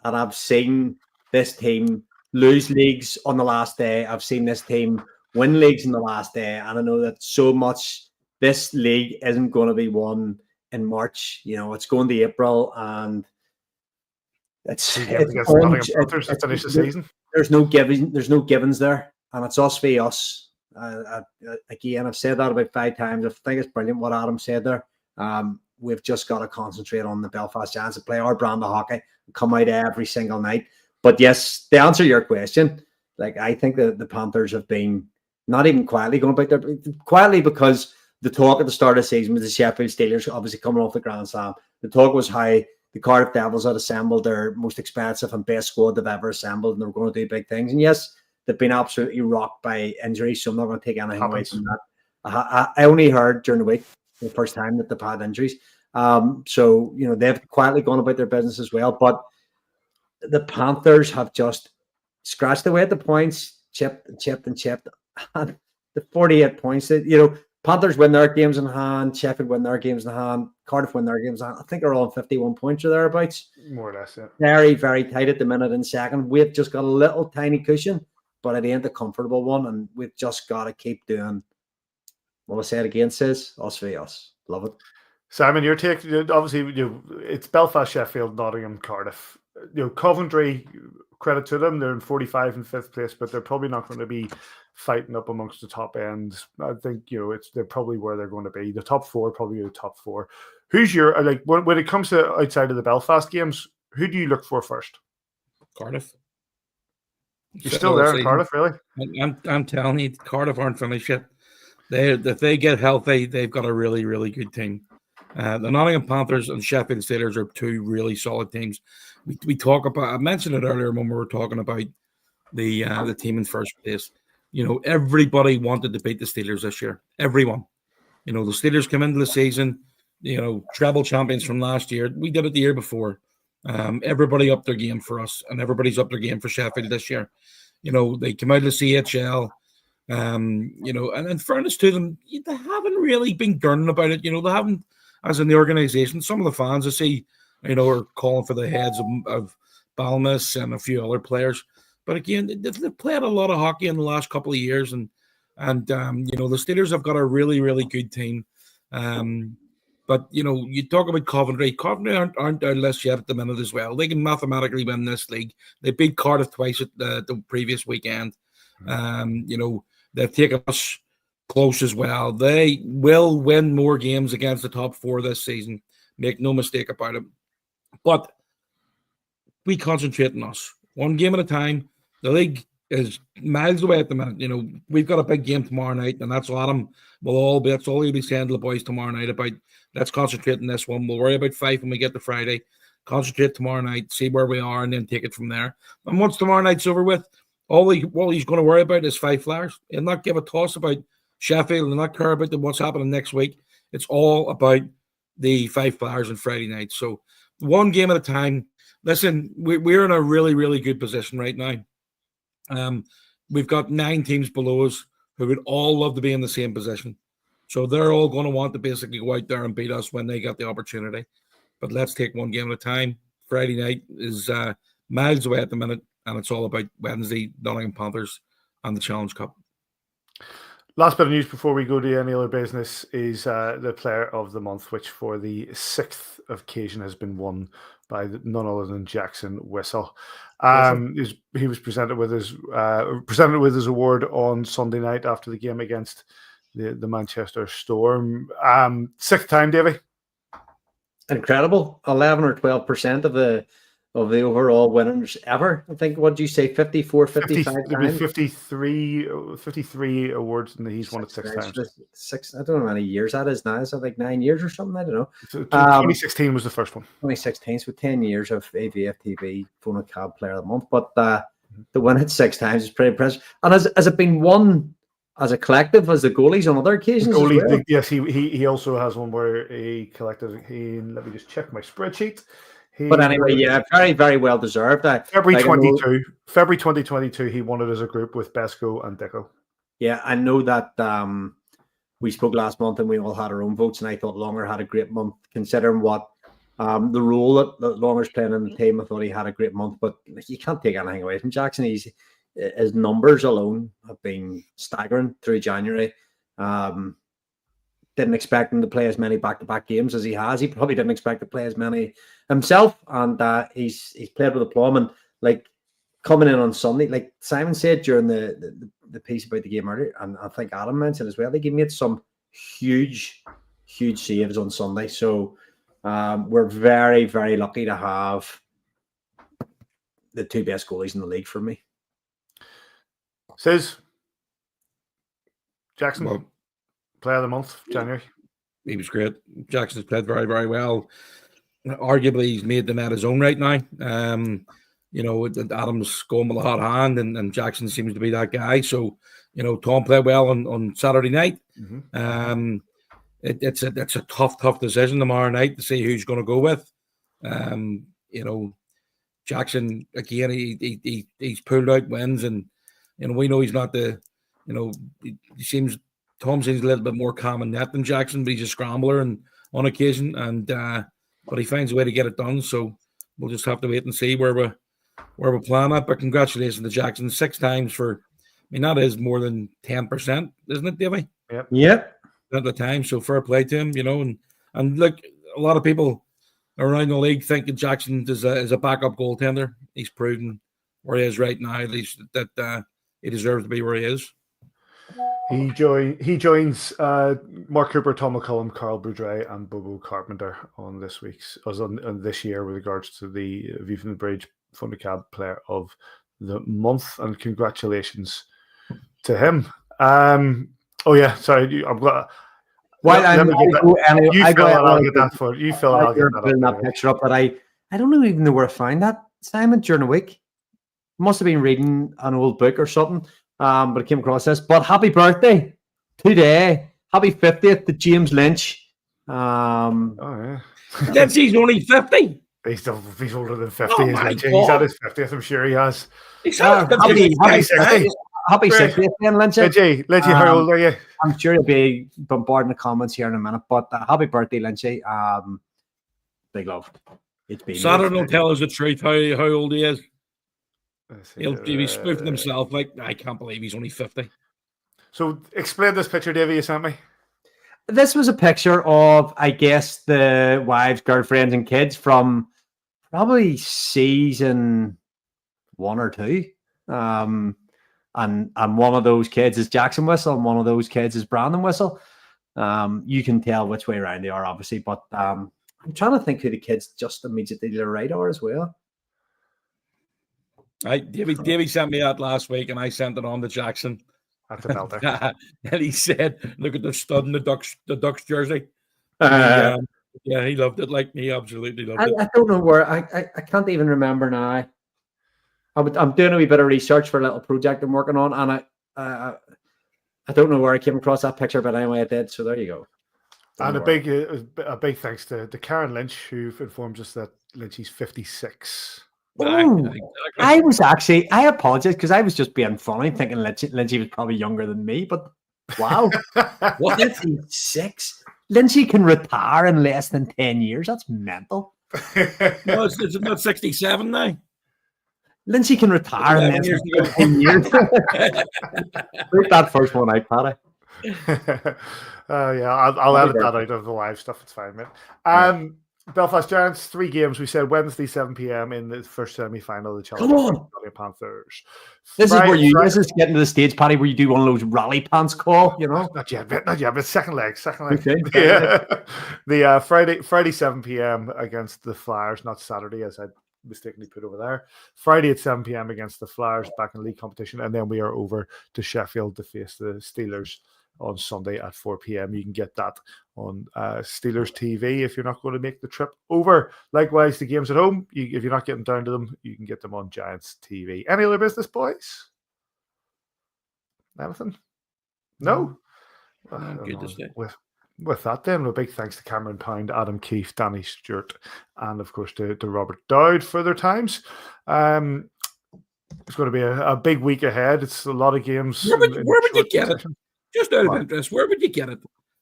and I've seen this team lose leagues on the last day, I've seen this team win leagues in the last day, and I know that so much this league isn't going to be won in March. It's going to April, and it's finish the season. There's no givens there, and it's us v us. Again, I've said that about 5 times. I think it's brilliant what Adam said there. We've just got to concentrate on the Belfast Giants and play our brand of hockey and come out every single night. But yes, to answer your question, I think that the Panthers have been not even quietly going about there, quietly, because the talk at the start of the season was the Sheffield Steelers obviously coming off the Grand Slam. The talk was how the Cardiff Devils had assembled their most expensive and best squad they've ever assembled, and they were going to do big things. And yes, they've been absolutely rocked by injuries, so I'm not going to take anything away from that. I only heard during the week, the first time, that they've had injuries. So, they've quietly gone about their business as well. But the Panthers have just scratched away at the points, chipped. And the 48 points that, Panthers win their games in hand, Sheffield win their games in hand, Cardiff win their games in hand. I think they're all on 51 points or thereabouts. More or less, yeah. Very, very tight at the minute in second. We've just got a little tiny cushion, but it ain't a comfortable one, and we've just got to keep doing what I said again, says us v us. Love it. Simon, your take, obviously, it's Belfast, Sheffield, Nottingham, Cardiff. Coventry, credit to them, they're in 45 and 5th place, but they're probably not going to be fighting up amongst the top ends. I think, they're probably where they're going to be. The top 4, probably the top 4. Who's your, when it comes to outside of the Belfast games, who do you look for first? Cardiff. You're still there in Cardiff, really? I'm telling you, Cardiff aren't finished yet. If they get healthy, they've got a really, really good team. The Nottingham Panthers and Sheffield Steelers are 2 really solid teams. We talk about, I mentioned it earlier when we were talking about the team in first place. Everybody wanted to beat the Steelers this year. Everyone. The Steelers come into the season, treble champions from last year. We did it the year before. Everybody upped their game for us, and everybody's upped their game for Sheffield this year. They come out of the CHL. And in fairness to them, they haven't really been gurning about it. They haven't, as in the organization. Some of the fans I see, are calling for the heads of Balmas and a few other players. But again, they've played a lot of hockey in the last couple of years, and the Steelers have got a really, really good team. But you talk about Coventry. Coventry aren't down the list yet at the minute as well. They can mathematically win this league. They beat Cardiff twice at the previous weekend. They've taken us close as well. They will win more games against the top 4 this season. Make no mistake about it. But we concentrate on us. One game at a time. The league is miles away at the minute. We've got a big game tomorrow night, and that's what Adam will all be. That's all he'll be saying to the boys tomorrow night about. Let's concentrate on this one. We'll worry about 5 when we get to Friday. Concentrate tomorrow night, see where we are, and then take it from there. And once tomorrow night's over with, all he's going to worry about is 5 Flyers. He'll not give a toss about Sheffield and not care about what's happening next week. It's all about the 5 Flyers on Friday night. So one game at a time. Listen, we're in a really, really good position right now. We've got 9 teams below us who would all love to be in the same position. So they're all going to want to basically go out there and beat us when they get the opportunity. But let's take one game at a time. Friday night is miles away at the minute, and it's all about Wednesday, Nottingham Panthers and the Challenge Cup. Last bit of news before we go to any other business is the Player of the Month, which for the 6th occasion has been won by none other than Jackson Whistle. He was presented with his award on Sunday night after the game against the Manchester Storm. 6th time, Davy. Incredible. 11 or 12% of the overall winners ever. I think, what did you say, 54, 55 times? 53 awards, and he's won it 6 times. I don't know how many years that is now. Is that like 9 years or something? I don't know. So 2016 was the first one. 2016, so 10 years of AVFTB Phone Cab Player of the Month. But to win it 6 times is pretty impressive. And has it been won as a collective, as the goalies on other occasions? Well? Yes, he also has one where a collective. Let me just check my spreadsheet. But anyway, yeah, very, very well deserved. February 2022, he won it as a group with Besco and Dicko. Yeah, I know that we spoke last month and we all had our own votes, and I thought Longer had a great month, considering what the role that Longer's playing in the team. I thought he had a great month, but you can't take anything away from Jackson. His numbers alone have been staggering through January. Didn't expect him to play as many back-to-back games as he has. He probably didn't expect to play as many himself, and he's played with aplomb. And like coming in on Sunday, like Simon said during the piece about the game earlier, and I think Adam mentioned as well, he made some huge saves on Sunday. So we're very, very lucky to have the two best goalies in the league for me. Says Jackson, player of the month, January. He was great. Jackson's played very, very well. Arguably, he's made the net his own right now. Adam's going with a hot hand, and Jackson seems to be that guy. So, Tom played well on Saturday night. Mm-hmm. It's a tough decision tomorrow night to see who's going to go with. Jackson again. He's pulled out wins, and we know he's not the. Tom seems a little bit more calm in net than Jackson, but he's a scrambler and on occasion, and but he finds a way to get it done. So we'll just have to wait and see where we're playing at. But congratulations to Jackson 6 times for. I mean, that is more than 10%, isn't it, Davey? Yep. At the time, so fair play to him, and look, a lot of people around the league think that Jackson is a backup goaltender. He's proven where he is right now, at least that he deserves to be where he is. He joins Mark Cooper, Tom McCullum, Carl Boudreau, and Bobo Carpenter on this year with regards to the View from the Bridge Fundicab Player of the Month, and congratulations to him. Oh yeah, sorry, I'm glad. Well, I'll get that for you. Phil, I'll get that picture up, but I don't even know where to find that, Simon, during the week. Must have been reading an old book or something. But I came across this. But happy birthday today. Happy 50th to James Lynch. Lynchy's only 50. He's older than 50. He's at his 50th. I'm sure he has. Happy 60th then, Lynchy. Lynchy, how old are you? I'm sure you'll be bombarding the comments here in a minute. But happy birthday, Lynchy. Big love. Saturn will tell us the truth how old he is. He'll be spoofing himself like, I can't believe he's only 50. So explain this picture, Davey, you sent me. This was a picture of, I guess, the wives, girlfriends, and kids from probably season 1 or 2. And one of those kids is Jackson Whistle, and one of those kids is Brandon Whistle. You can tell which way around they are, obviously, but I'm trying to think who the kids just immediately to the right are as well. Davey sent me that last week, and I sent it on to Jackson. That's a belter. And he said, "Look at the stud in the Ducks jersey." Yeah, he loved it. Like me, absolutely loved it. I don't know where. I can't even remember now. I'm doing a wee bit of research for a little project I'm working on, and I don't know where I came across that picture, but anyway, I did. So there you go. And a big thanks to Karen Lynch, who informs us that Lynchy's 56. I apologize because I was just being funny, thinking Lynchy was probably younger than me, but wow. What? 56? Lynchy can retire in less than 10 years. That's mental. No, it's not 67 now. Lynchy can retire in less than 10 years. Put that first one out, Paddy. I'll edit that out of the live stuff. It's fine, mate. Belfast Giants, 3 games. We said Wednesday, 7 p.m. in the first semi-final of the Challenge Panthers. This is getting to the stage, Paddy, where you do one of those rally pants call, Not yet, but second leg. Okay. Yeah. The Friday, 7 p.m. against the Flyers, not Saturday, as I mistakenly put over there. Friday at 7 p.m. against the Flyers back in league competition, and then we are over to Sheffield to face the Steelers on Sunday at 4 p.m. You can get that on Steelers TV if you're not going to make the trip over. Likewise, the games at home, if you're not getting down to them, you can get them on Giants TV. Any other business, boys? Anything? No? Good to say. with that, then, a big thanks to Cameron Pound, Adam Keefe, Danny Stewart, and of course to Robert Dowd for their times. It's going to be a big week ahead. It's a lot of games. Where would you get it? Just out of interest, where would you get it?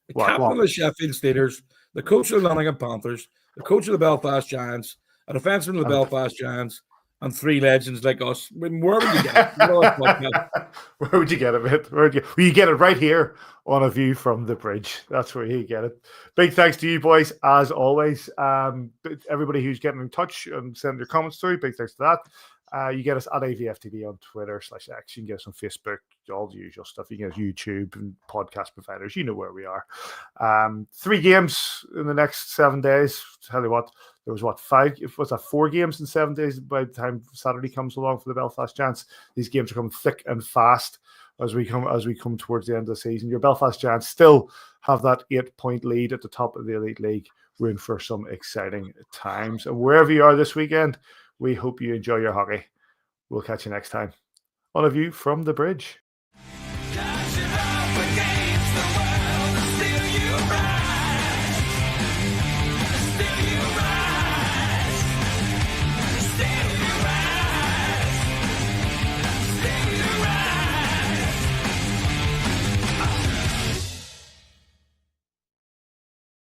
The captain of the Sheffield Steelers, the coach of the Nottingham Panthers, the coach of the Belfast Giants, a defenseman of the Belfast Giants, and 3 legends like us. Where would you get it? Where would you get it, mate? Well, you get it right here on A View from the Bridge. That's where you get it. Big thanks to you boys, as always. Everybody who's getting in touch and sending your comments through, big thanks to that. You get us at AVFTB on Twitter/X. You can get us on Facebook, all the usual stuff. You can get us YouTube and podcast providers. You know where we are. 3 games in the next 7 days. Tell you what, there was 4 games in 7 days by the time Saturday comes along for the Belfast Giants. These games are coming thick and fast as we come towards the end of the season. Your Belfast Giants still have that 8-point lead at the top of the Elite League. We're in for some exciting times. And wherever you are this weekend, we hope you enjoy your hockey. We'll catch you next time on A View from the Bridge.